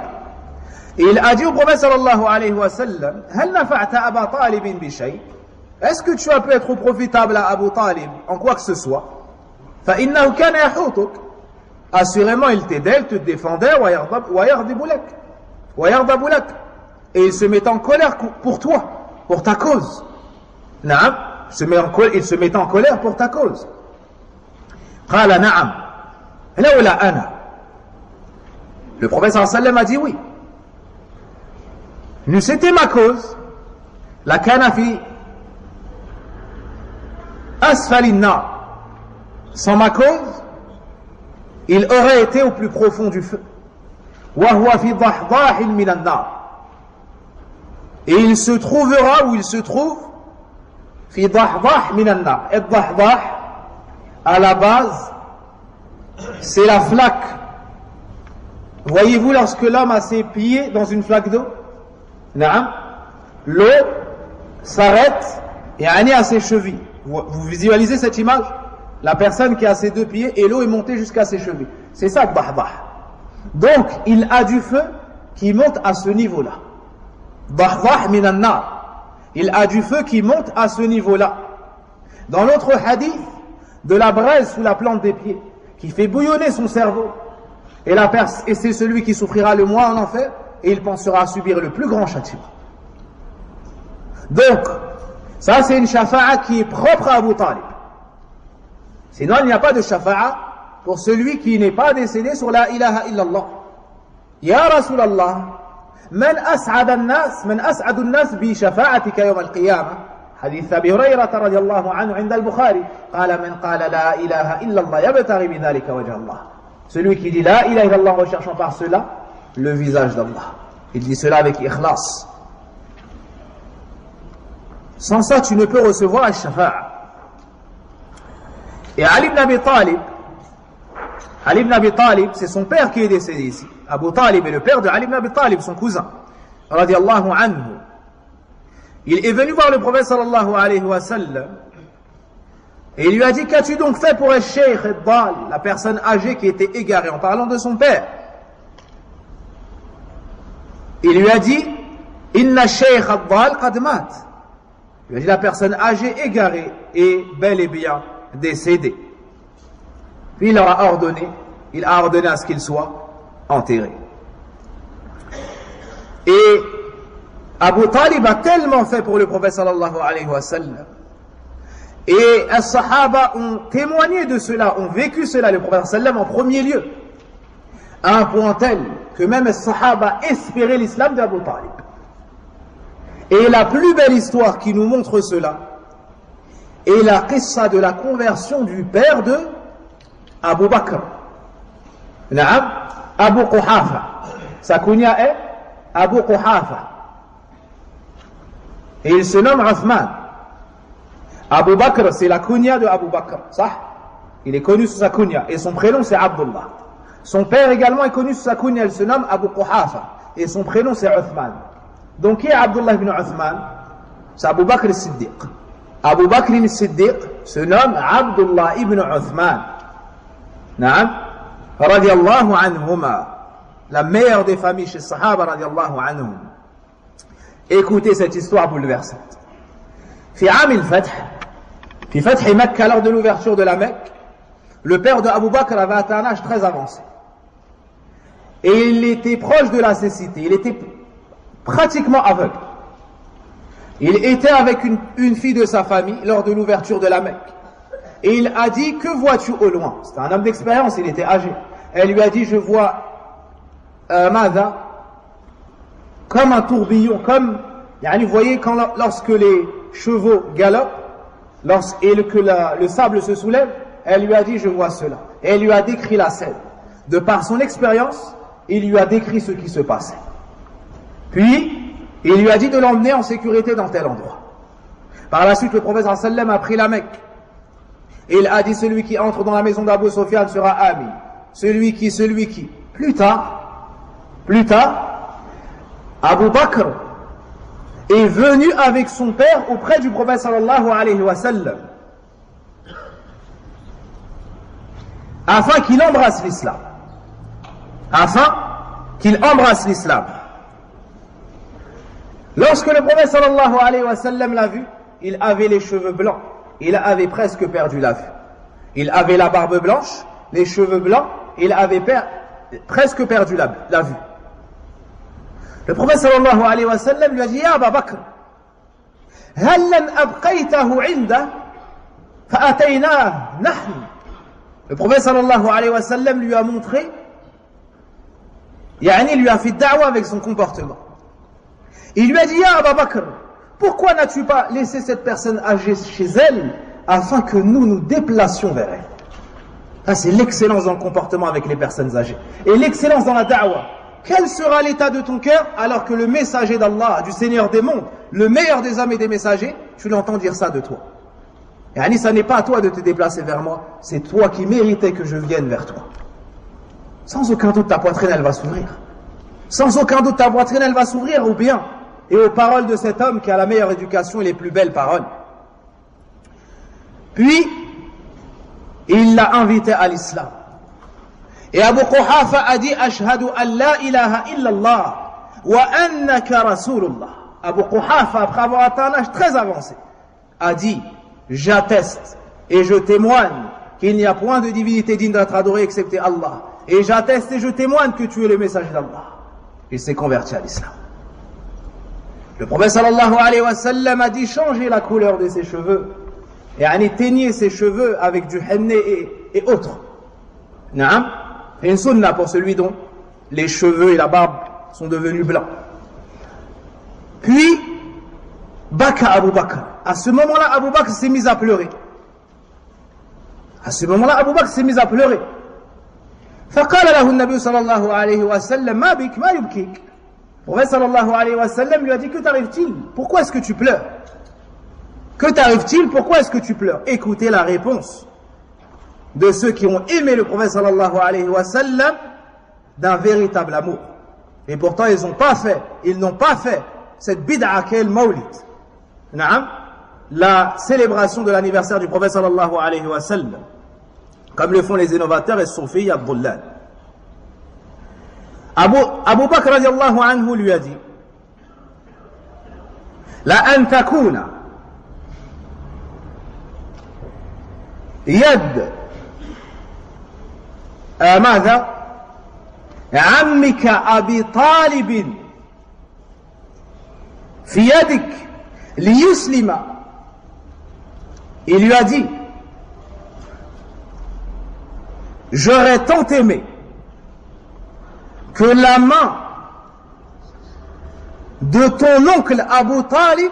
Et il a dit au prophète sallallahu alayhi wa sallam, Hal nafa'ta Aba Talibin bi shay? Est-ce que tu as pu être profitable à Abu Talib en quoi que ce soit? Fa innahu kana yahutuk. Assurément, il t'aidait, il te défendait, et il se met en colère pour toi, pour ta cause. Naam, il se met en colère pour ta cause. Qala na'am, lawla ana. Le prophète sallallahu alayhi wa sallam a dit oui. Nous c'était ma cause, la kana fi asfalin nar. Sans ma cause, il aurait été au plus profond du feu. Et il se trouvera où il se trouve fi dahdah min an-nar. Et dahdah, à la base, c'est la flaque. Voyez-vous lorsque l'homme a ses pieds dans une flaque d'eau, l'eau s'arrête et à ses chevilles. Vous visualisez cette image? La personne qui a ses deux pieds et l'eau est montée jusqu'à ses chevilles. C'est ça, dahdah. Donc, il a du feu qui monte à ce niveau-là. Dahdah min an-nar. Il a du feu qui monte à ce niveau-là. Dans l'autre hadith, de la braise sous la plante des pieds, qui fait bouillonner son cerveau. Et c'est celui qui souffrira le moins en enfer, et il pensera à subir le plus grand châtiment. Donc, ça c'est une shafa'a qui est propre à Abu Talib. Sinon, il n'y a pas de shafa'a pour celui qui n'est pas décédé sur la ilaha illallah. Ya Rasulallah, من أسعد الناس بشفاعتك يوم القيامة حديث أبي هريرة رضي الله عنه عند البخاري قال من قال لا إله إلا الله يبتغي بذلك وجه الله. Celui qui dit la ilaha illallah en recherchant par cela le visage d'Allah. Il dit cela avec ikhlas. Sans ça, tu ne peux recevoir la shafa'a. Et Ali ibn Abi Talib, c'est son père qui est décédé ici. Abu Talib est le père de Ali ibn Abi Talib, son cousin. Radiallahu anhu. Il est venu voir le prophète sallallahu alayhi wa sallam et il lui a dit: qu'as-tu donc fait pour le cheikh Ad-Dal, la personne âgée qui était égarée, en parlant de son père? Il lui a dit: Inna cheikh Ad-Dal qad mat. Il lui a dit: la personne âgée égarée est bel et bien décédée. Puis il a ordonné à ce qu'il soit enterré. Et Abu Talib a tellement fait pour le prophète sallallahu alayhi wa sallam. Et les Sahaba ont témoigné de cela, ont vécu cela, le prophète sallam en premier lieu. À un point tel que même les Sahaba espéraient l'islam d'Abu Talib. Et la plus belle histoire qui nous montre cela est la qissa de la conversion du père de Abu Bakr. Naam, Abu Quhafa. Sa kunya est Abu Quhafa. Et il se nomme Uthman. Abu Bakr, c'est la kunya de Abu Bakr. Ça, il est connu sous sa kunya. Et son prénom, c'est Abdullah. Son père également est connu sous sa kunya. Il se nomme Abu Quhafa. Et son prénom, c'est Uthman. Donc, qui est Abdullah ibn Uthman? C'est Abu Bakr al-Siddiq. Abu Bakr al-Siddiq se nomme Abdullah ibn Uthman. Naam. Radiallahu anhuma. La meilleure des familles chez Sahaba, radiallahu anhum. Écoutez cette histoire bouleversante. Fi Amil Fath, fi Fath Mecca, lors de l'ouverture de la Mecque, le père de Abu Bakr avait atteint un âge très avancé. Et il était proche de la cécité. Il était pratiquement aveugle. Il était avec une fille de sa famille lors de l'ouverture de la Mecque. Et il a dit: que vois-tu au loin? C'était un homme d'expérience, il était âgé. Elle lui a dit: je vois Mada, comme un tourbillon, comme, vous voyez, lorsque les chevaux galopent, et que le sable se soulève, elle lui a dit: je vois cela. Et elle lui a décrit la scène. De par son expérience, il lui a décrit ce qui se passait. Puis, il lui a dit de l'emmener en sécurité dans tel endroit. Par la suite, le prophète sallallahu alayhi wa sallam a pris la Mecque. Et il a dit: celui qui entre dans la maison d'Abu Sufyan sera amin. Celui qui. Plus tard, Abu Bakr est venu avec son père auprès du prophète sallallahu alayhi wa sallam afin qu'il embrasse l'islam. Lorsque le prophète sallallahu alayhi wa sallam l'a vu, il avait les cheveux blancs. Il avait presque perdu la vue. Il avait la barbe blanche, les cheveux blancs, il avait presque perdu la vue. Le prophète sallallahu alayhi wa sallam lui a dit: Ya Abu Bakr, hallan abqaytahu inda fa'ataynah nahnu. Le prophète sallallahu alayhi wa sallam lui a montré, il lui a fait da'wa avec son comportement. Il lui a dit: Ya Abu Bakr, pourquoi n'as-tu pas laissé cette personne âgée chez elle afin que nous déplacions vers elle? Ça, c'est l'excellence dans le comportement avec les personnes âgées. Et l'excellence dans la da'wa. Quel sera l'état de ton cœur alors que le messager d'Allah, du Seigneur des mondes, le meilleur des hommes et des messagers, tu l'entends dire ça de toi? Et ça n'est pas à toi de te déplacer vers moi, c'est toi qui méritais que je vienne vers toi. Sans aucun doute, ta poitrine, elle va s'ouvrir. Sans aucun doute, ta poitrine, elle va s'ouvrir au bien et aux paroles de cet homme qui a la meilleure éducation et les plus belles paroles. Puis, il l'a invité à l'islam. Et Abu Quhafa a dit: Ashhadu an la ilaha illallah wa annaka rasulullah. Abu Quhafa, après avoir atteint un âge très avancé, a dit: j'atteste et je témoigne qu'il n'y a point de divinité digne d'être adorée excepté Allah. Et j'atteste et je témoigne que tu es le messager d'Allah. Il s'est converti à l'islam. Le prophète sallallahu alayhi wa sallam a dit changer la couleur de ses cheveux. يعني teigner ses cheveux avec du henné et autres. Naam. Et une sunna pour celui dont les cheveux et la barbe sont devenus blancs. Puis, Baka Abu Bakr. À ce moment-là, Abu Bakr s'est mis à pleurer. À ce moment-là, Abu Bakr s'est mis à pleurer. فقال له النبي صلى الله عليه وسلم ما بك ما يبكيك. Le prophète sallallahu alayhi wa sallam lui a dit: que t'arrive-t-il? Pourquoi est-ce que tu pleures? Que t'arrive-t-il? Pourquoi est-ce que tu pleures? Écoutez la réponse de ceux qui ont aimé le prophète sallallahu alayhi wa sallam d'un véritable amour. Et pourtant ils n'ont pas fait cette bid'a qu'est le mawlid. Naam, la célébration de l'anniversaire du prophète sallallahu alayhi wa sallam, comme le font les innovateurs et soufis ad-dullal. Abu Bakr radiallahu anhu lui a dit: la an takuna yad ماذا عمك أبي طالب في يدك ليسلم. Il lui a dit: j'aurais tant aimé que la main de ton oncle Abu Talib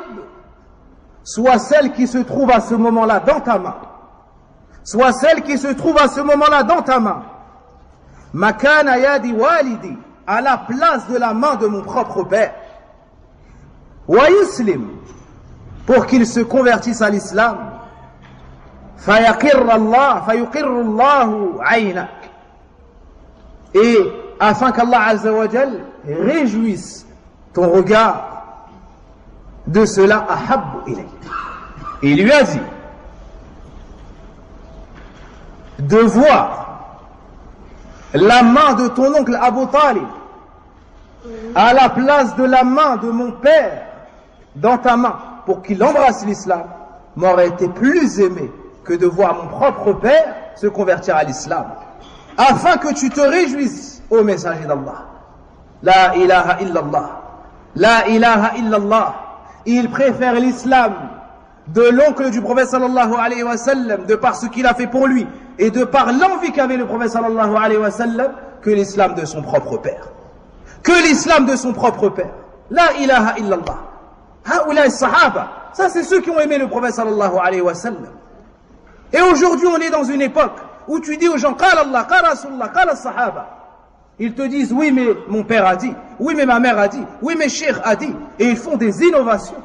soit celle qui se trouve à ce moment-là dans ta main. Soit celle qui se trouve à ce moment-là dans ta main. Makana yadi walidi, à la place de la main de mon propre père. Wa yuslim, pour qu'il se convertisse à l'islam. Fayaqirru Allahu aynak. Et afin qu'Allah Azza wa Jal réjouisse ton regard de cela, ahabbu ilayk. Il lui a dit de voir la main de ton oncle Abu Talib à la place de la main de mon père dans ta main pour qu'il embrasse l'islam m'aurait été plus aimé que de voir mon propre père se convertir à l'islam, afin que tu te réjouisses, ô messager d'Allah. La ilaha illallah, la ilaha illallah. Il préfère l'islam de l'oncle du prophète sallallahu alayhi wa sallam, de par ce qu'il a fait pour lui et de par l'envie qu'avait le prophète sallallahu alayhi wa sallam, que l'islam de son propre père. Que l'islam de son propre père. La ilaha illallah. Haoula sahaba. Ça, c'est ceux qui ont aimé le prophète sallallahu alayhi wa sallam. Et aujourd'hui, on est dans une époque où tu dis aux gens: qala Allah, qala Rasulullah, qala sahaba. Ils te disent: oui, mais mon père a dit, oui, mais ma mère a dit, oui, mais cheikh a dit. Et ils font des innovations.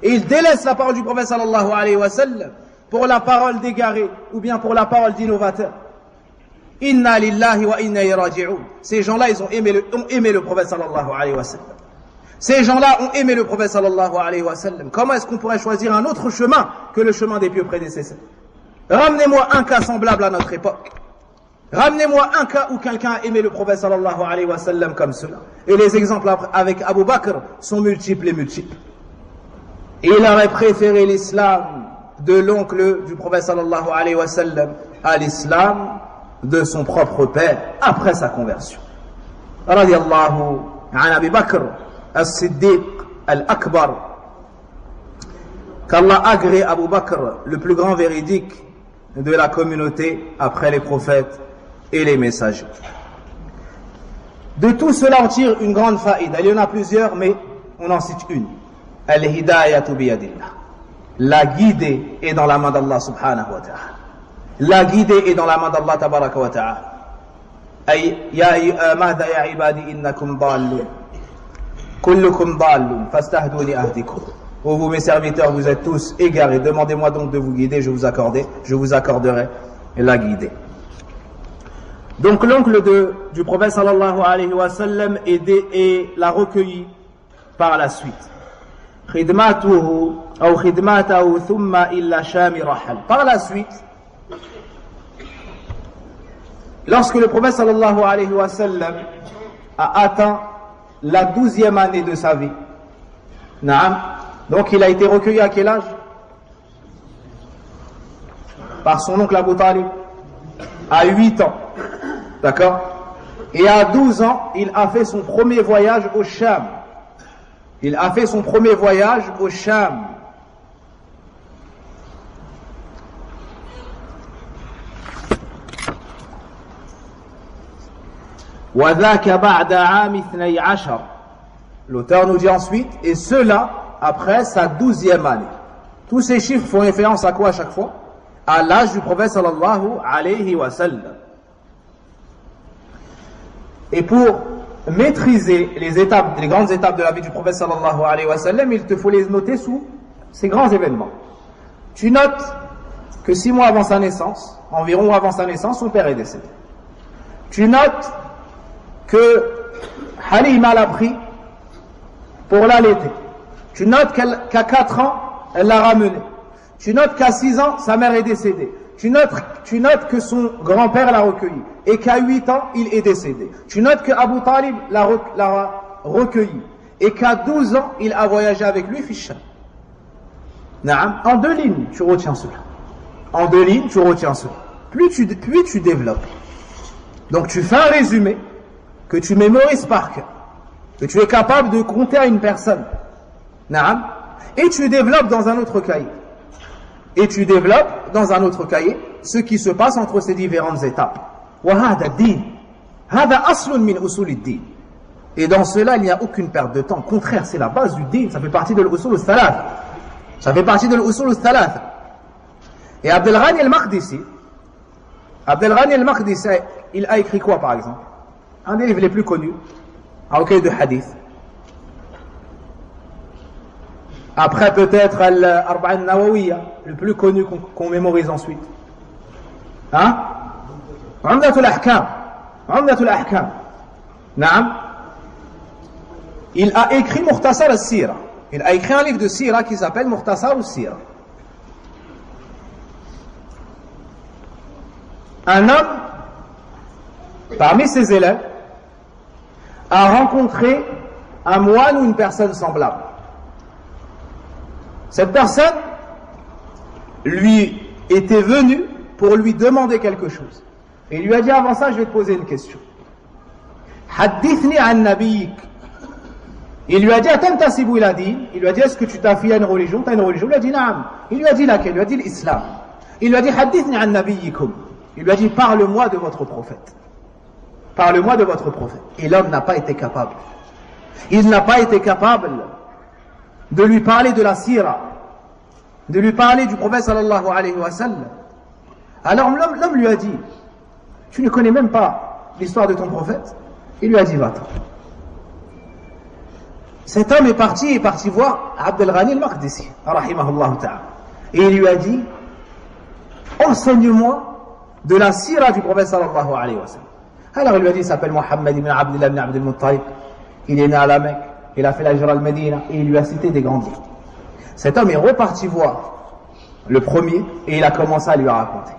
Et ils délaissent la parole du prophète sallallahu alayhi wa sallam pour la parole d'égaré ou bien pour la parole d'innovateur. Inna lillahi wa inna ilayhi raji'un. Ces gens-là, ils ont aimé le prophète sallallahu alayhi wa sallam. Ces gens-là ont aimé le prophète sallallahu alayhi wa sallam. Comment est-ce qu'on pourrait choisir un autre chemin que le chemin des pieux prédécesseurs? Ramenez-moi un cas semblable à notre époque. Ramenez-moi un cas où quelqu'un a aimé le prophète sallallahu alayhi wa sallam comme cela. Et les exemples avec Abu Bakr sont multiples et multiples. Et il aurait préféré l'islam de l'oncle du prophète sallallahu alayhi wa sallam à l'islam de son propre père après sa conversion. Radiallahu an Abi Bakr as-Siddiq al-Akbar. Qu'Allah agrée Abu Bakr, le plus grand véridique de la communauté après les prophètes et les messagers. De tout cela on tire une grande faïda. Il y en a plusieurs, mais on en cite une. Al-hidayatu biyadillah. La guidée est dans la main d'Allah subhanahu wa ta'ala. La guidée est dans la main d'Allah tabaraka wa ta'ala. Ay ya mahda ya ibadi innakum dallun. Kullukum dallun fastahduni ahdikum. Ô vous mes serviteurs, vous êtes tous égarés. Demandez-moi donc de vous guider, je vous accorderai la guidée. Donc l'oncle du prophète sallallahu alayhi wa sallam et l'a recueilli par la suite. Par la suite, lorsque le prophète sallallahu alayhi wa sallam a atteint la 12e année de sa vie, donc il a été recueilli à quel âge? Par son oncle Abu Talib, à 8 ans. D'accord? Et à 12 ans, il a fait son premier voyage au Sham. Il a fait son premier voyage au Sham. وَذَاكَ بَعْدَ عَامِ 12. L'auteur nous dit ensuite, et cela après sa 12e année. Tous ces chiffres font référence à quoi à chaque fois? À l'âge du prophète sallallahu alayhi wa sallam. Et pour maîtriser les grandes étapes de la vie du prophète sallallahu alayhi wa sallam, il te faut les noter sous ces grands événements. Tu notes que 6 mois avant sa naissance, environ avant sa naissance, son père est décédé. Tu notes que Halima l'a pris pour l'allaiter. Tu notes qu'à 4 ans, elle l'a ramené. Tu notes qu'à 6 ans, sa mère est décédée. Tu notes que son grand-père l'a recueilli. Et qu'à 8 ans, il est décédé. Tu notes que Abu Talib l'a recueilli. Et qu'à 12 ans, il a voyagé avec lui, Ficham. En 2 lignes, tu retiens cela. En 2 lignes, tu retiens cela. Puis tu développes. Donc tu fais un résumé que tu mémorises par cœur. Que tu es capable de compter à une personne. Et tu développes dans un autre cahier. Et tu développes dans un autre cahier ce qui se passe entre ces différentes étapes. Et dans cela, il n'y a aucune perte de temps. Au contraire, c'est la base du din. Ça fait partie de l'usul al-thalath. Ça fait partie de l'usul al-thalath. Et Abdel Ghani al-Maqdisi, il a écrit quoi par exemple? Un des livres les plus connus, un recueil de hadith. Après peut-être Al-Arba'in Nawawiyya, le plus connu qu'on mémorise ensuite. Umdatul Ahkam. Naam. Il a écrit Mukhtasar al-Sira. Il a écrit un livre de Sira qui s'appelle Mukhtasar al-Sira. Un homme, parmi ses élèves, a rencontré un moine ou une personne semblable. Cette personne lui était venue pour lui demander quelque chose. Et il lui a dit, avant ça, je vais te poser une question. Hadithni an nabiyik. Il lui a dit, atantasibu ila din. Il lui a dit, est-ce que tu t'affilies à une religion? Tu as une religion? Il lui a dit, naam. Il lui a dit laquelle? Il lui a dit l'islam. Il lui a dit, hadithni an nabiyikum. Il lui a dit, parle-moi de votre prophète. Parle-moi de votre prophète. Et l'homme n'a pas été capable. Il n'a pas été capable de lui parler de la sira, de lui parler du prophète sallallahu alayhi wa sallam. Alors l'homme lui a dit, tu ne connais même pas l'histoire de ton prophète? Il lui a dit, va-t'en. Cet homme est parti voir Abdel Ghani al-Maqdisi, rahimahullah ta'ala. Et il lui a dit, enseigne-moi de la sira du prophète sallallahu alayhi wa sallam. Alors il lui a dit, il s'appelle Mohammed ibn Abdullah ibn Abdul Muttalib. Il est né à la Mecque. Il a fait la Hijra al-Medina et il lui a cité des grands livres. Cet homme est reparti voir le premier et il a commencé à lui raconter.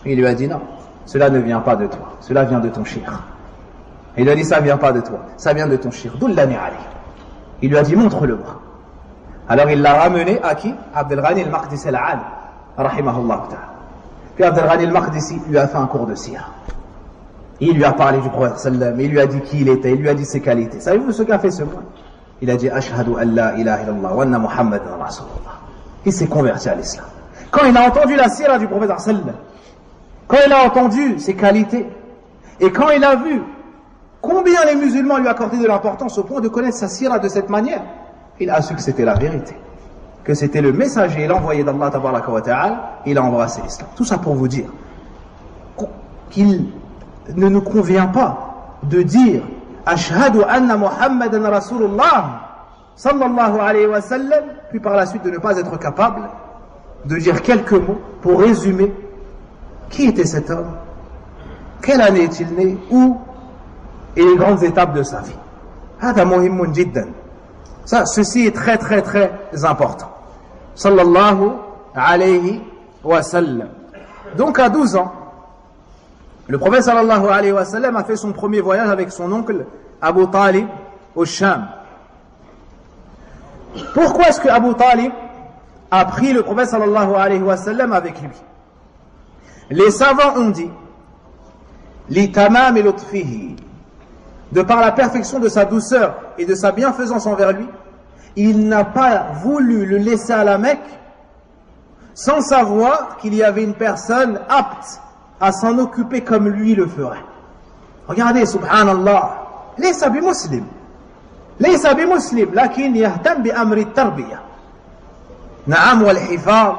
Et il lui a dit non, cela ne vient pas de toi, cela vient de ton shir. Et il lui a dit ça vient pas de toi, ça vient de ton shir. Dullani alayh. Il lui a dit montre-le-moi. Alors il l'a ramené à qui? Abdel Ghani al-Maqdisi al-Al, rahimahullah ta'ala. Puis Abdel Ghani al-Maqdisi lui a fait un cours de sira. Il lui a parlé du prophète sallam, il lui a dit qui il était, il lui a dit ses qualités. Savez-vous ce qu'a fait ce moine? Il a dit Ashhadu an la ilaha illallah wa anna Muhammadan Rasulullah. Il s'est converti à l'islam. Quand il a entendu la sira du prophète sallam, quand il a entendu ses qualités, et quand il a vu combien les musulmans lui accordaient de l'importance au point de connaître sa sira de cette manière, il a su que c'était la vérité, que c'était le messager, l'envoyé d'Allah tabaraka wa ta'ala, il a embrassé l'islam. Tout ça pour vous dire qu'il ne nous convient pas de dire Ashhadu anna Muhammadan Rasulullah sallallahu alayhi wa sallam, puis par la suite de ne pas être capable de dire quelques mots pour résumer qui était cet homme, quelle année est-il né, où, et les grandes étapes de sa vie. Hada muhimmun jiddan. Ça, ceci est très très très important. Sallallahu alayhi wa sallam. Donc à 12 ans, le prophète sallallahu alayhi wa sallam a fait son premier voyage avec son oncle Abu Talib au Sham. Pourquoi est-ce que Abu Talib a pris le prophète sallallahu alayhi wa sallam avec lui? Les savants ont dit li tamam lutfihi, de par la perfection de sa douceur et de sa bienfaisance envers lui, il n'a pas voulu le laisser à la Mecque sans savoir qu'il y avait une personne apte à s'en occuper comme lui le ferait. Regardez, subhanallah, ليس بمسلم ليس بمسلم لكن يهتم بأمر التربية. نعم والحفاظ.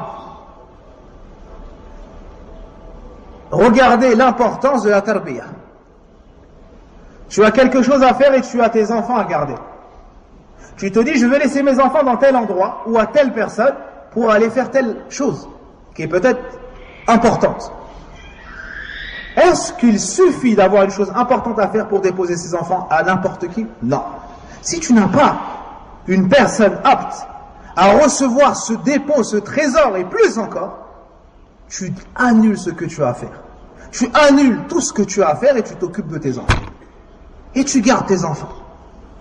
Regardez l'importance de la tarbiya. Tu as quelque chose à faire et tu as tes enfants à garder. Tu te dis, je vais laisser mes enfants dans tel endroit ou à telle personne pour aller faire telle chose qui est peut-être importante. Est-ce qu'il suffit d'avoir une chose importante à faire pour déposer ses enfants à n'importe qui? Non. Si tu n'as pas une personne apte à recevoir ce dépôt, ce trésor et plus encore, tu annules ce que tu as à faire. Tu annules tout ce que tu as à faire et tu t'occupes de tes enfants. Et tu gardes tes enfants.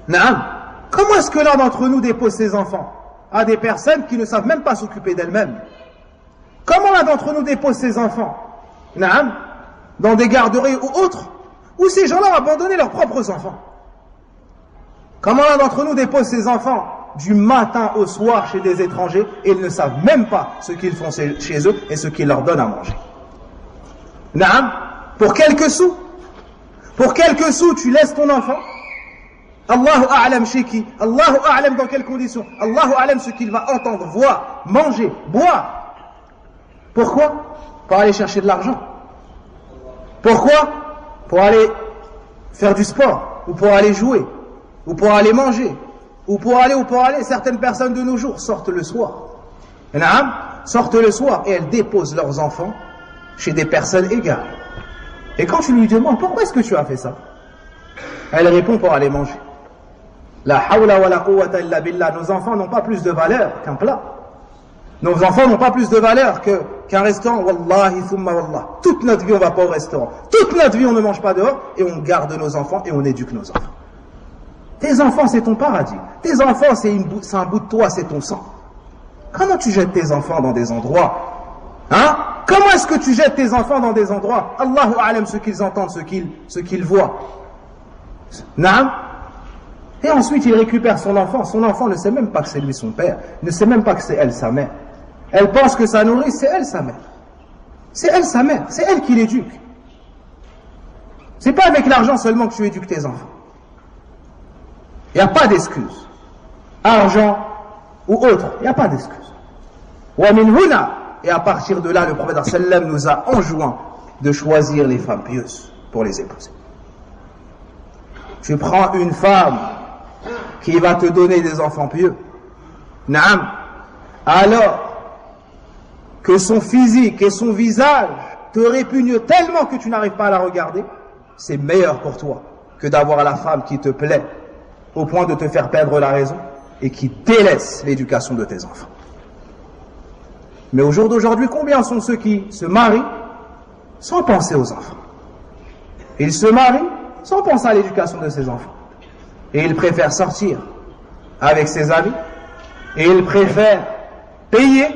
Naam. Comment est-ce que l'un d'entre nous dépose ses enfants à des personnes qui ne savent même pas s'occuper d'elles-mêmes? Comment l'un d'entre nous dépose ses enfants? Naam. Dans des garderies ou autres, où ces gens-là ont abandonné leurs propres enfants. Comment l'un d'entre nous dépose ses enfants du matin au soir chez des étrangers et ils ne savent même pas ce qu'ils font chez eux et ce qu'ils leur donnent à manger. Naam, pour quelques sous. Pour quelques sous, tu laisses ton enfant. Allahu a'lam chez qui? Allahu a'lam dans quelles conditions? Allahu a'lam ce qu'il va entendre, voir, manger, boire. Pourquoi? Pour aller chercher de l'argent. Pourquoi? Pour aller faire du sport, ou pour aller jouer, ou pour aller manger, ou pour aller. Certaines personnes de nos jours sortent le soir. Sortent le soir et elles déposent leurs enfants chez des personnes égales. Et quand tu lui demandes pourquoi est-ce que tu as fait ça, elle répond pour aller manger. La hawla wa la quwwata illa billah. Nos enfants n'ont pas plus de valeur qu'un plat. Nos enfants n'ont pas plus de valeur qu'un restaurant. Wallahi thumma wallah. Toute notre vie on ne va pas au restaurant. Toute notre vie on ne mange pas dehors et on garde nos enfants et on éduque nos enfants. Tes enfants c'est ton paradis. Tes enfants c'est un bout de toi, c'est ton sang. Comment tu jettes tes enfants dans des endroits? Comment est-ce que tu jettes tes enfants dans des endroits? Allahu a'lam ce qu'ils entendent, ce qu'ils voient. Naam. Et ensuite il récupère son enfant. Son enfant ne sait même pas que c'est lui son père. Ne sait même pas que c'est elle sa mère. Elle pense que sa nourrice c'est elle sa mère. C'est elle sa mère. C'est elle qui l'éduque. C'est pas avec l'argent seulement que tu éduques tes enfants. Il n'y a pas d'excuse. Argent ou autre, il n'y a pas d'excuse. Wa min huna. Et à partir de là, le prophète sallam nous a enjoint de choisir les femmes pieuses pour les épouser. Tu prends une femme qui va te donner des enfants pieux. Naam. Alors que son physique et son visage te répugnent tellement que tu n'arrives pas à la regarder, c'est meilleur pour toi que d'avoir la femme qui te plaît au point de te faire perdre la raison et qui délaisse l'éducation de tes enfants. Mais au jour d'aujourd'hui, combien sont ceux qui se marient sans penser aux enfants? Ils se marient sans penser à l'éducation de ses enfants. Et ils préfèrent sortir avec ses amis. Et ils préfèrent payer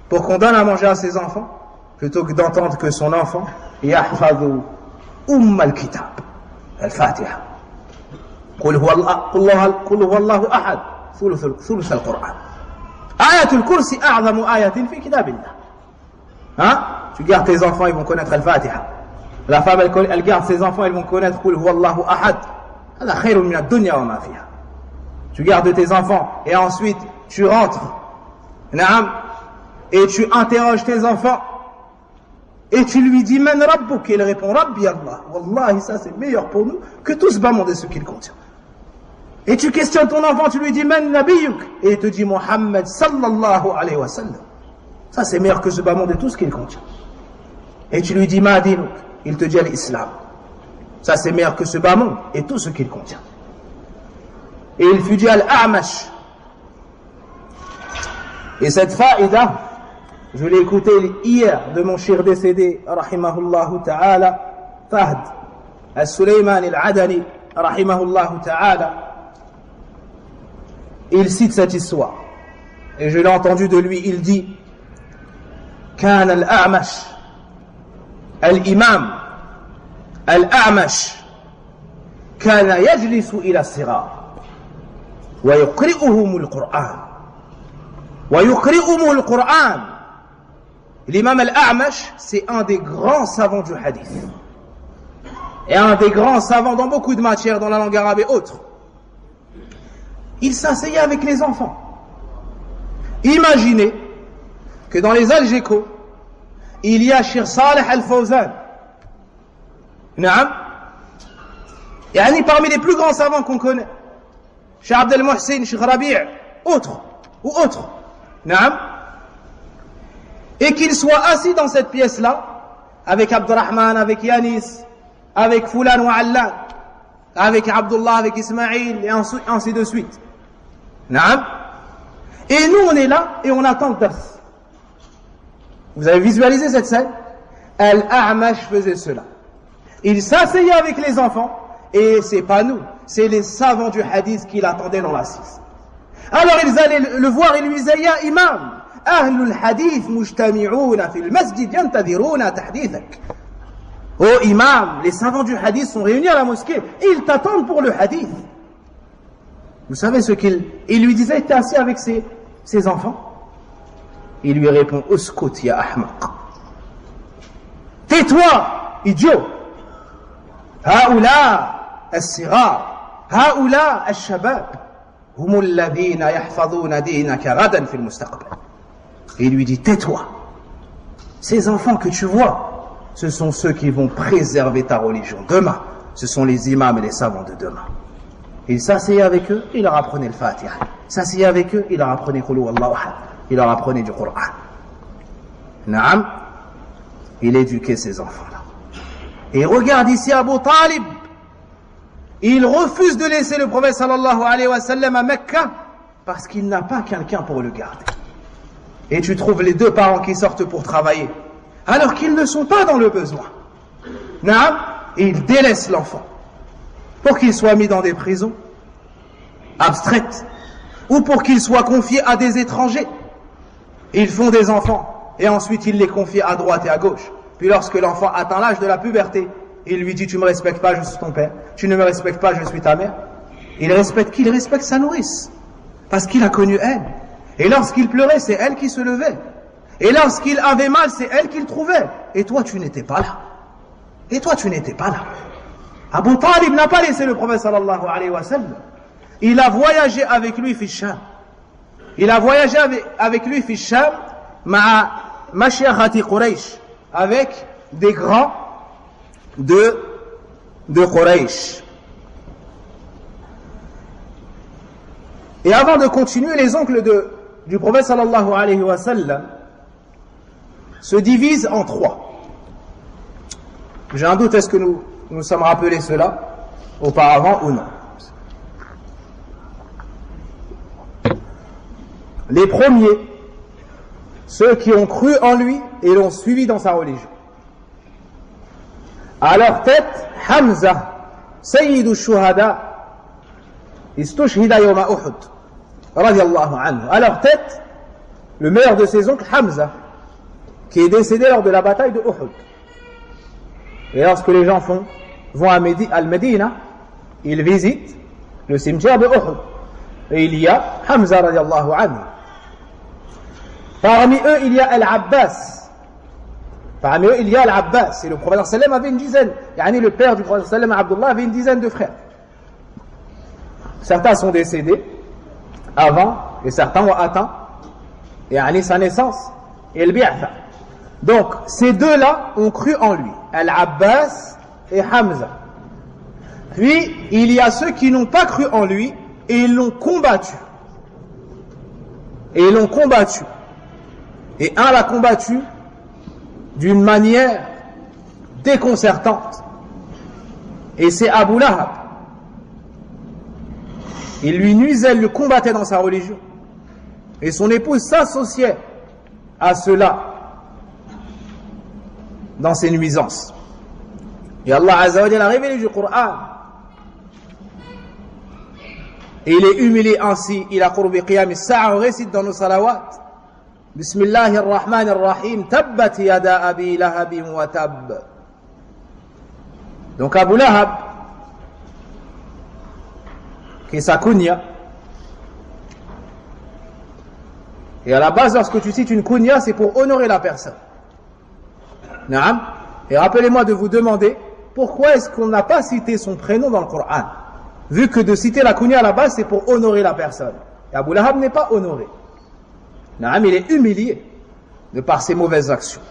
pour qu'on donne à manger à ses enfants plutôt que d'entendre que son enfant yahfadhu al-kitab al-fatiha. Qul huwa Allahu ahad thuluth al-Qur'an. Ayatul Kursi a'zamu ayatin fi kitabillah. Tu gardes tes enfants, ils vont connaître al-Fatiha. La femme, elle garde ses enfants, ils vont connaître Qul huwa Allahu ahad. Hada khayrun min ad-dunya wa ma fiha. Tu gardes tes enfants et ensuite tu rentres. Naam. Et tu interroges tes enfants et tu lui dis Man rabbuk? Et il répond Rabbi Allah. Wallahi, ça c'est meilleur pour nous que tout ce bas monde et ce qu'il contient. Et tu questionnes ton enfant, tu lui dis Man nabiyuk? Et il te dit Muhammad sallallahu alayhi wa sallam. Ça c'est meilleur que ce bas monde et tout ce qu'il contient. Et tu lui dis Ma dinuk? Il te dit l'islam. Ça c'est meilleur que ce bas monde et tout ce qu'il contient. Et il fut dit al-A'mash. Et cette faïda, je l'ai écouté hier de mon cher décédé, rahimahullahu ta'ala, Fahd al-Sulayman al-Adani, rahimahullahu ta'ala. Il cite cette histoire. Et je l'ai entendu de lui, il dit كان الأعمش الإمام الأعمش كان يجلس إلى الصغار ويقرئهم القرآن. L'imam al-A'mash, c'est un des grands savants du hadith. et un des grands savants dans beaucoup de matières, dans la langue arabe et autres, il s'asseyait avec les enfants. Imaginez que dans les Algécos, il y a Cheikh Saleh Al-Fawzan. Naam. Yani parmi les plus grands savants qu'on connaît. Cheikh Abdel Mohsin, Cheikh Rabi', autres. Naam. Et qu'il soit assis dans cette pièce-là, avec Abdurrahman, avec Yanis, avec Fulan wa Allan, avec Abdullah, avec Ismaïl, et ainsi de suite. Naam. Et nous, on est là, et on attend le dars. Vous avez visualisé cette scène? Al-A'mash faisait cela. Il s'asseyait avec les enfants, et c'est pas nous, c'est les savants du hadith qui l'attendaient dans l'assise. Alors ils allaient le voir et lui disaient: Ya imam, ahlul hadith mujtami'ouna fil masjid yantadiruna tahdithak. Oh imam, les savants du hadith sont réunis à la mosquée, ils t'attendent pour le hadith. Vous savez ce qu'il lui disait? T'es assis avec ses enfants? Il lui répond: Uskut ya ahmaq. Tais-toi, idiot. Haoula as-sighar, haoula as-shabab, hum alladhina yahfadhuna dinaka ghadan fil mustaqbal. Et il lui dit: tais-toi. Ces enfants que tu vois, ce sont ceux qui vont préserver ta religion demain. Ce sont les imams et les savants de demain. Il s'asseyait avec eux, il leur apprenait le Fatiha. Il s'asseyait avec eux, il leur apprenait Qul huwallahu ahad. Il leur apprenait du Coran. Naam, il éduquait ces enfants-là. Et regarde ici Abu Talib. Il refuse de laisser le prophète sallallahu alayhi wa sallam à Mecca parce qu'il n'a pas quelqu'un pour le garder. Et tu trouves les deux parents qui sortent pour travailler alors qu'ils ne sont pas dans le besoin. Naam, et ils délaissent l'enfant pour qu'il soit mis dans des prisons abstraites ou pour qu'il soit confié à des étrangers. Ils font des enfants et ensuite ils les confient à droite et à gauche. Puis lorsque l'enfant atteint l'âge de la puberté, il lui dit: tu ne me respectes pas, je suis ton père. Tu ne me respectes pas, je suis ta mère. Il respecte qui? Il respecte sa nourrice. Parce qu'il a connu elle. Et lorsqu'il pleurait, c'est elle qui se levait. Et lorsqu'il avait mal, c'est elle qui le trouvait. Et toi, tu n'étais pas là. Abu Talib n'a pas laissé le prophète sallallahu alayhi wa sallam. Il a voyagé avec lui fi Sham. Avec lui fi Sham, ma'a mashiakhati Quraysh, avec des grands de Quraysh. Et avant de continuer, les oncles du prophète sallallahu alayhi wa sallam se divisent en trois. J'ai un doute, est-ce que nous sommes rappelés cela auparavant ou non? Les premiers, ceux qui ont cru en lui et l'ont suivi dans sa religion. À leur tête, Hamza, Sayyidu Shuhada, Istushhida Yawma Uhud, radiyallahu anhu. À leur tête, le meilleur de ses oncles, Hamza, qui est décédé lors de la bataille de Uhud. Et lorsque les gens vont à Al-Medina, ils visitent le cimetière de Uhud. Et il y a Hamza, radiyallahu anhu. Parmi eux, il y a Al-Abbas. Et le prophète sallam avait une dizaine. Le père du prophète sallam, Abdullah, avait une dizaine de frères. Certains sont décédés avant, et certains ont atteint sa naissance et le bi'atha. Donc, ces deux-là ont cru en lui, Al-Abbas et Hamza. Puis, il y a ceux qui n'ont pas cru en lui et ils l'ont combattu. Et un l'a combattu d'une manière déconcertante. Et c'est Abu Lahab. Il lui nuisait, il le combattait dans sa religion. Et son épouse s'associait à cela dans ses nuisances. Et Allah Azza wa Jalla a révélé du Coran. Et il est humilié ainsi. Il a qurbi qiyam as-sa'a, on récite dans nos salawats. Bismillahir Rahmanir Rahim. Tabbat yada abi lahabin wa tab. Donc Abu Lahab, qui est sa kunya. Et à la base, lorsque tu cites une kunya, c'est pour honorer la personne. Naam. Et rappelez-moi de vous demander pourquoi est-ce qu'on n'a pas cité son prénom dans le Coran? Vu que de citer la kunya à la base, c'est pour honorer la personne. Et Abu Lahab n'est pas honoré. Naam, il est humilié de par ses mauvaises actions.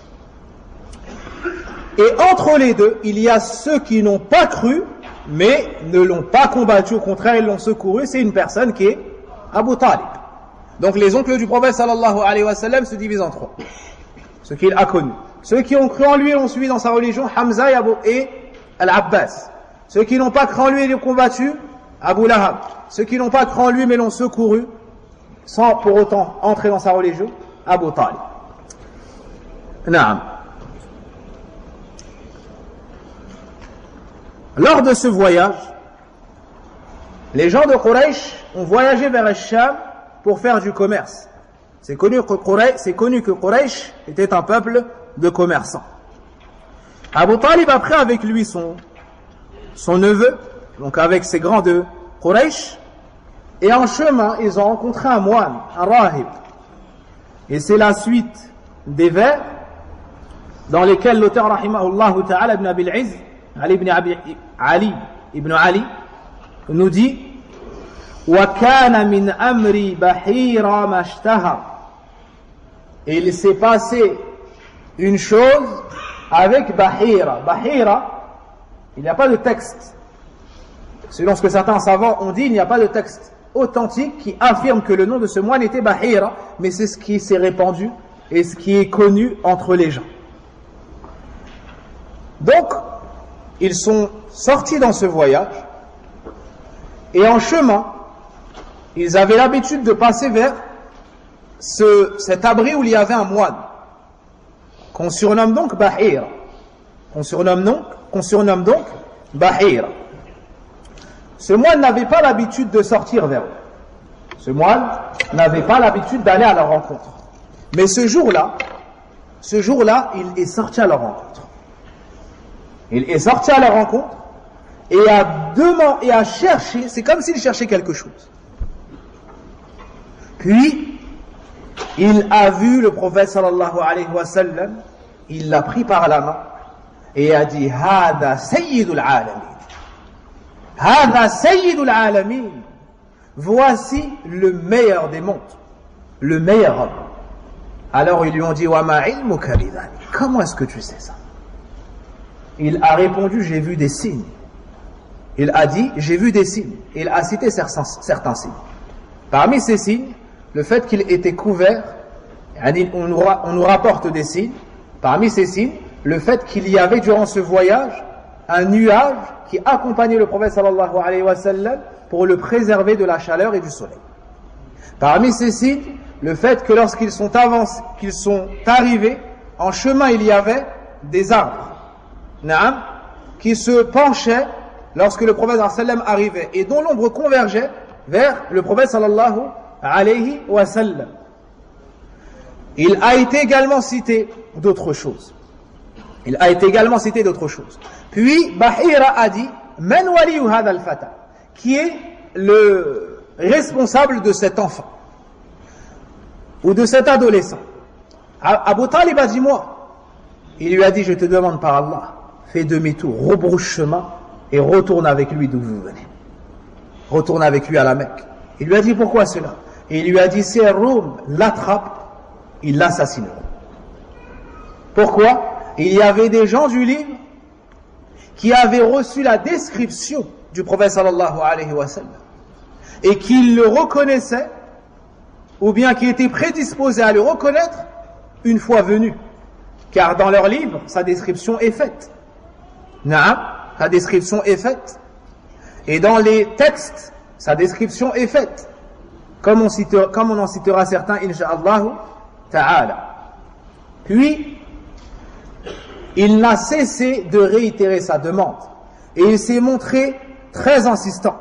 Et entre les deux, il y a ceux qui n'ont pas cru, mais ne l'ont pas combattu, au contraire, ils l'ont secouru. C'est une personne qui est Abu Talib. Donc les oncles du prophète sallallahu alayhi wa sallam se divisent en trois. Ce qu'il a connu. Ceux qui ont cru en lui et l'ont suivi dans sa religion, Hamza et Al-Abbas. Ceux qui n'ont pas cru en lui et l'ont combattu, Abu Lahab. Ceux qui n'ont pas cru en lui mais l'ont secouru, sans pour autant entrer dans sa religion, Abu Talib. Naam. Lors de ce voyage, les gens de Quraysh ont voyagé vers Al-Sham pour faire du commerce. C'est connu que Quraysh était un peuple de commerçants. Abu Talib a pris avec lui son neveu, donc avec ses grands de Quraysh, et en chemin, ils ont rencontré un moine, un rahib. Et c'est la suite des vers dans lesquels l'auteur rahimahullah ta'ala ibn Abil Izz, Ali ibn Ali, nous dit وَكَانَ مِنْ أَمْرِ بَحِيرًا مَشْتَهَرٍ. Et il s'est passé une chose avec Bahira. Bahira, il n'y a pas de texte. Selon ce que certains savants ont dit, il n'y a pas de texte authentique qui affirme que le nom de ce moine était Bahira, mais c'est ce qui s'est répandu et ce qui est connu entre les gens. Donc, ils sont sortis dans ce voyage, et en chemin, ils avaient l'habitude de passer vers cet abri où il y avait un moine, qu'on surnomme donc Bahira. Qu'on surnomme donc Bahira. Ce moine n'avait pas l'habitude de sortir vers eux. Ce moine n'avait pas l'habitude d'aller à leur rencontre. Mais ce jour-là, il est sorti à leur rencontre. Il est sorti à leur rencontre et a cherché, c'est comme s'il cherchait quelque chose. Puis, il a vu le prophète sallallahu alayhi wa sallam, il l'a pris par la main et a dit Hada Sayyidul Alamin. Hada Sayyidul Alamin. Voici le meilleur des mondes, le meilleur homme. Alors ils lui ont dit Wa ma ilmuka bidhalik. Comment est-ce que tu sais ça? Il a répondu j'ai vu des signes. Il a dit j'ai vu des signes. Il a cité certains signes. Parmi ces signes, le fait qu'il était couvert, on nous rapporte des signes. Parmi ces signes, le fait qu'il y avait durant ce voyage un nuage qui accompagnait le prophète sallallahu alayhi wa sallam pour le préserver de la chaleur et du soleil. Parmi ces signes, le fait que lorsqu'ils sont arrivés, en chemin il y avait des arbres, qui se penchaient lorsque le prophète sallallahu alayhi wa sallam arrivait et dont l'ombre convergeait vers le prophète sallallahu alayhi wa sallam. Il a été également cité d'autres choses. Puis Bahira a dit Man waliyu hadha al-fata, qui est le responsable de cet enfant ou de cet adolescent. Abu Talib a dit moi. Il lui a dit je te demande par Allah, fais demi-tour, rebrousse chemin et retourne avec lui d'où vous venez. Retourne avec lui à la Mecque. Il lui a dit pourquoi cela? Et il lui a dit si un Roum l'attrape, ils l'assassineront. Pourquoi? Il y avait des gens du livre qui avaient reçu la description du prophète sallallahu alayhi wa sallam et qui le reconnaissaient ou bien qui étaient prédisposés à le reconnaître une fois venu, car dans leur livre sa description est faite. Sa description est faite et dans les textes sa description est faite, comme on en citera certains incha'Allah ta'ala. Puis il n'a cessé de réitérer sa demande et il s'est montré très insistant.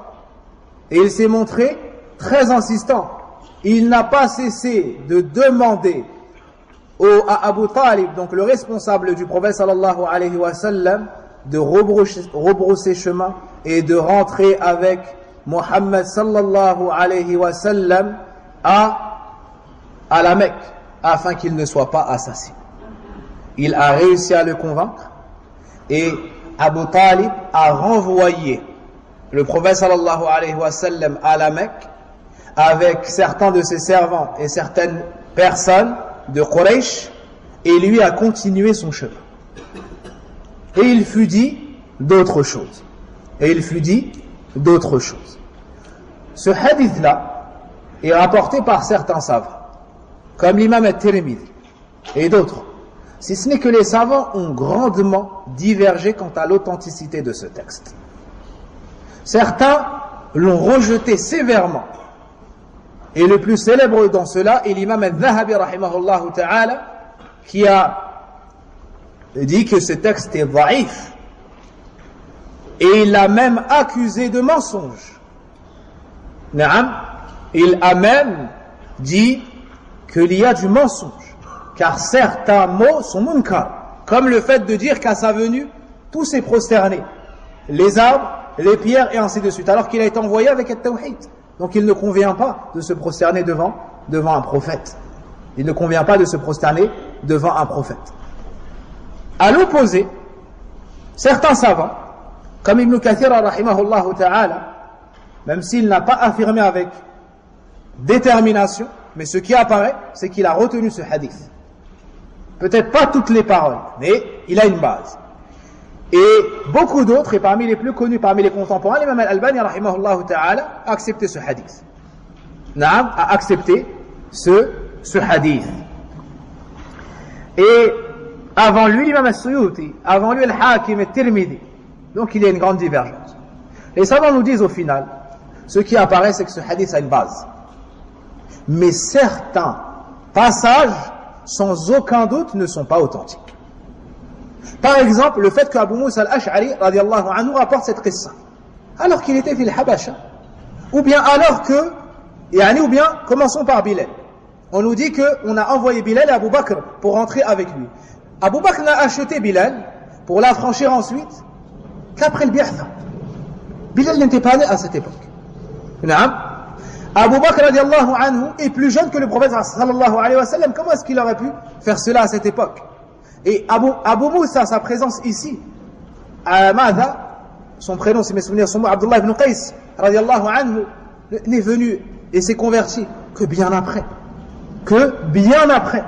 Il n'a pas cessé de demander à Abu Talib, donc le responsable du prophète sallallahu alayhi wa sallam, de rebrousser chemin et de rentrer avec Muhammad sallallahu alayhi wa sallam à la Mecque afin qu'il ne soit pas assassiné. Il a réussi à le convaincre et Abu Talib a renvoyé le prophète sallallahu alayhi wa sallam à la Mecque avec certains de ses servants et certaines personnes de Quraysh, et lui a continué son chemin. Et il fut dit d'autres choses. Et il fut dit d'autres choses. Ce hadith-là est rapporté par certains savants, comme l'imam al-Tirmidhi et d'autres, si ce n'est que les savants ont grandement divergé quant à l'authenticité de ce texte. Certains l'ont rejeté sévèrement, et le plus célèbre dans cela est l'imam al-Dhahabi rahimahullah ta'ala, qui a dit que ce texte est dhaïf, et il l'a même accusé de mensonge. Naam, il a même dit qu'il y a du mensonge, car certains mots sont munkar, comme le fait de dire qu'à sa venue, tout s'est prosterné, les arbres, les pierres et ainsi de suite, alors qu'il a été envoyé avec le tawhid. Donc il ne convient pas de se prosterner devant un prophète. Il ne convient pas de se prosterner devant un prophète. À l'opposé, certains savants, comme Ibn Kathir rahimahullah ta'ala, même s'il n'a pas affirmé avec détermination, mais ce qui apparaît, c'est qu'il a retenu ce hadith. Peut-être pas toutes les paroles, mais il a une base. Et beaucoup d'autres, et parmi les plus connus, parmi les contemporains, l'imam al-Albani rahimahullah ta'ala a accepté ce hadith. Naam, a accepté ce hadith. Et avant lui, l'imam al-Suyuti, avant lui, al-Hakim, al-Tirmidhi. Donc il y a une grande divergence. Les savants nous disent au final, ce qui apparaît, c'est que ce hadith a une base. Mais certains passages, sans aucun doute, ne sont pas authentiques. Par exemple, le fait qu'Abu Moussa al-Ash'ari radiallahu anhu rapporte cette qissa, alors qu'il était fil Habasha, ou bien alors que, ou bien, commençons par Bilal. On nous dit qu'on a envoyé Bilal à Abu Bakr pour rentrer avec lui. Abu Bakr n'a acheté Bilal pour l'affranchir ensuite qu'après le bi'atha. Bilal n'était pas né à cette époque. Naam. Abu Bakr radiallahu anhu est plus jeune que le prophète sallallahu alayhi wa sallam. Comment est-ce qu'il aurait pu faire cela à cette époque? Et Abu Moussa, sa présence ici, à Madha, son prénom, si mes souvenirs sont bons, Abdullah ibn Qais, radiallahu anhu, n'est venu et s'est converti que bien après. Que bien après.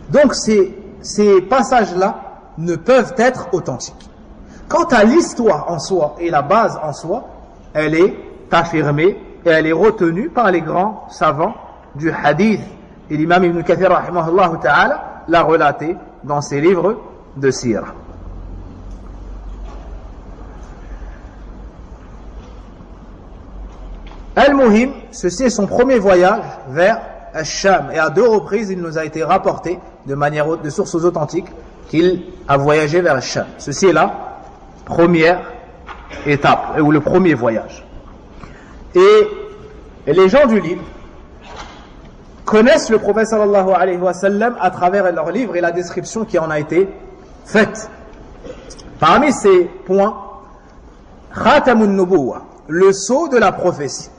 Donc ces passages-là ne peuvent être authentiques. Quant à l'histoire en soi et la base en soi, elle est affirmée et elle est retenue par les grands savants du hadith. Et l'imam Ibn Kathir rahimahullah ta'ala l'a relaté dans ses livres de sirah. Al-Muhim, ceci est son premier voyage vers Al-Sham, et à 2 reprises il nous a été rapporté de sources authentiques qu'il a voyagé vers Al-Sham. Ceci est la première étape, ou le premier voyage. Et les gens du livre connaissent le prophète sallallahu alayhi wa sallam à travers leur livre et la description qui en a été faite. Parmi ces points, Khatamun Nubuwa, le sceau de la prophétie.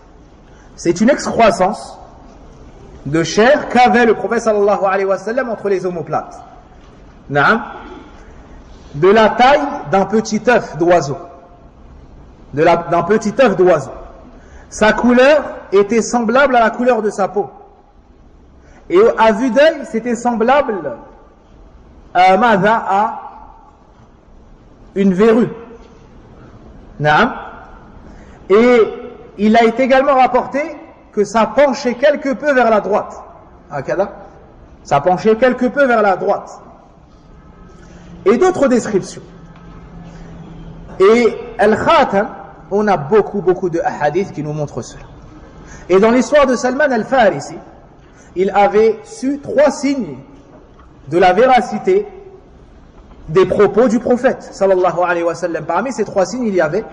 C'est une excroissance de chair qu'avait le prophète sallallahu alayhi wa sallam entre les omoplates. Naam. De la taille d'un petit œuf d'oiseau. D'un petit œuf d'oiseau. Sa couleur était semblable à la couleur de sa peau. Et à vue d'œil, c'était semblable à une verrue. Naam. Et il a été également rapporté que ça penchait quelque peu vers la droite. Ça penchait quelque peu vers la droite. Et d'autres descriptions. Et Al-Khatam, on a beaucoup de hadiths qui nous montrent cela. Et dans l'histoire de Salman al-Farisi, il avait su 3 signes de la véracité des propos du prophète sallallahu alayhi wa sallam. Parmi ces 3 signes, il y avait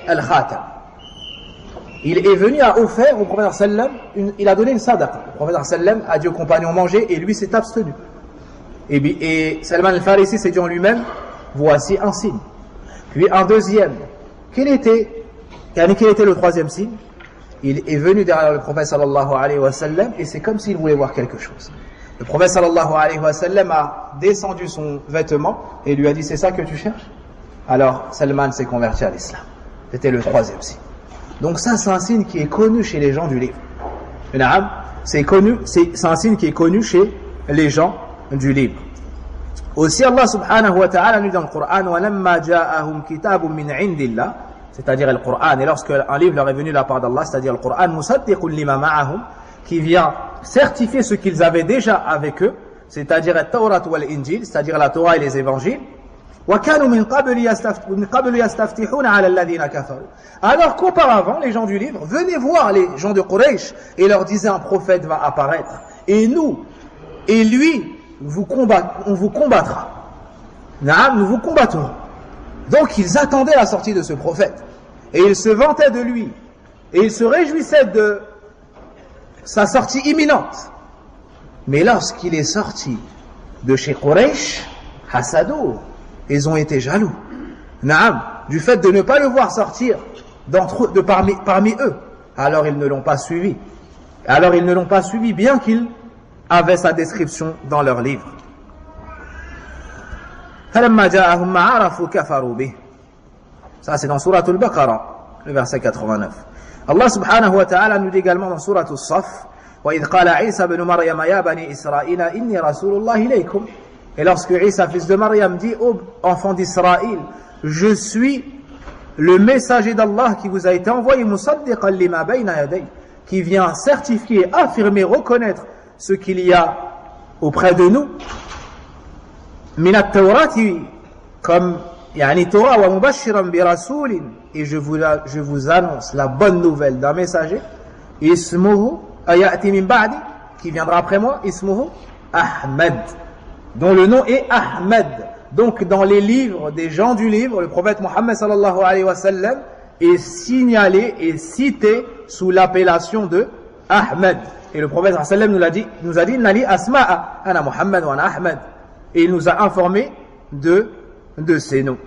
Al-Khatam. Il est venu à offrir au prophète sallam, il a donné une sadaqa. Le prophète sallam a dit aux compagnons manger et lui s'est abstenu. Et Salman al-Farisi s'est dit en lui-même, voici un signe. Puis un deuxième. Quel était le 3e signe? Il est venu derrière le prophète sallallahu alayhi wa sallam et c'est comme s'il voulait voir quelque chose. Le prophète sallallahu alayhi wa sallam a descendu son vêtement et lui a dit, c'est ça que tu cherches? alors Salman s'est converti à l'islam. C'était le 3e signe. Donc ça, c'est un signe qui est connu chez les gens du livre. C'est connu, c'est un signe qui est connu chez les gens du livre. Aussi, Allah subhanahu wa ta'ala nous dit dans le Coran, وَلَمَّا جَاءَهُمْ كِتَابٌ مِّنْ عِنْدِ اللَّهِ, c'est-à-dire le Coran, et lorsque un livre leur est venu de la part d'Allah, c'est-à-dire le Coran, مُصَدِّقٌ لِمَا مَعَهُمْ, qui vient certifier ce qu'ils avaient déjà avec eux, c'est-à-dire la Torah ou l'Injil, c'est-à-dire la Torah et les évangiles. وَكَانُوا مِنْ قَبْلُ يَسْتَفْتِحُونَ عَلَى الَّذِينَ كَفَرُوا. Alors qu'auparavant, les gens du livre venaient voir les gens de Quraysh et leur disaient un prophète va apparaître. Et nous, et lui, on vous combattra. Nous vous combattrons. Donc ils attendaient la sortie de ce prophète. Et ils se vantaient de lui. Et ils se réjouissaient de sa sortie imminente. Mais lorsqu'il est sorti de chez Quraysh, Hasadou, ils ont été jaloux. Du fait de ne pas le voir sortir parmi eux. Alors ils ne l'ont pas suivi. Bien qu'ils avaient sa description dans leur livre. Ça c'est dans Surat Al-Baqarah, le verset 89. Allah subhanahu wa ta'ala nous dit également dans Surat Al-Saf, وَإِذْ قَالَ عِيسَى بْنُ مَرْيَمَ يَا بَنِي إِسْرَائِيلَ إِنِّي رَسُولُ اللَّهِ إِلَيْكُمْ. Et lorsque Isa, fils de Maryam, dit aux enfants d'Israël, je suis le messager d'Allah qui vous a été envoyé, مُصَدِّقًا لِمَا بَيْنَ يَدَيْهِ, qui vient certifier, affirmer, reconnaître ce qu'il y a auprès de nous, min at-Tawrati, comme Torah wa mubashiran bi rasulin, et je vous annonce la bonne nouvelle d'un messager, ismuhu ayati min ba'di, qui viendra après moi, ismuhu Ahmed, dont le nom est Ahmed. Donc dans les livres des gens du livre, le prophète Mohammed sallallahu alayhi wa sallam est signalé et cité sous l'appellation de Ahmed. Et le prophète sallallahu alayhi wa sallam nous a dit Nali asma'a ana Muhammad wa ana Ahmed. Et il nous a informé de ces noms.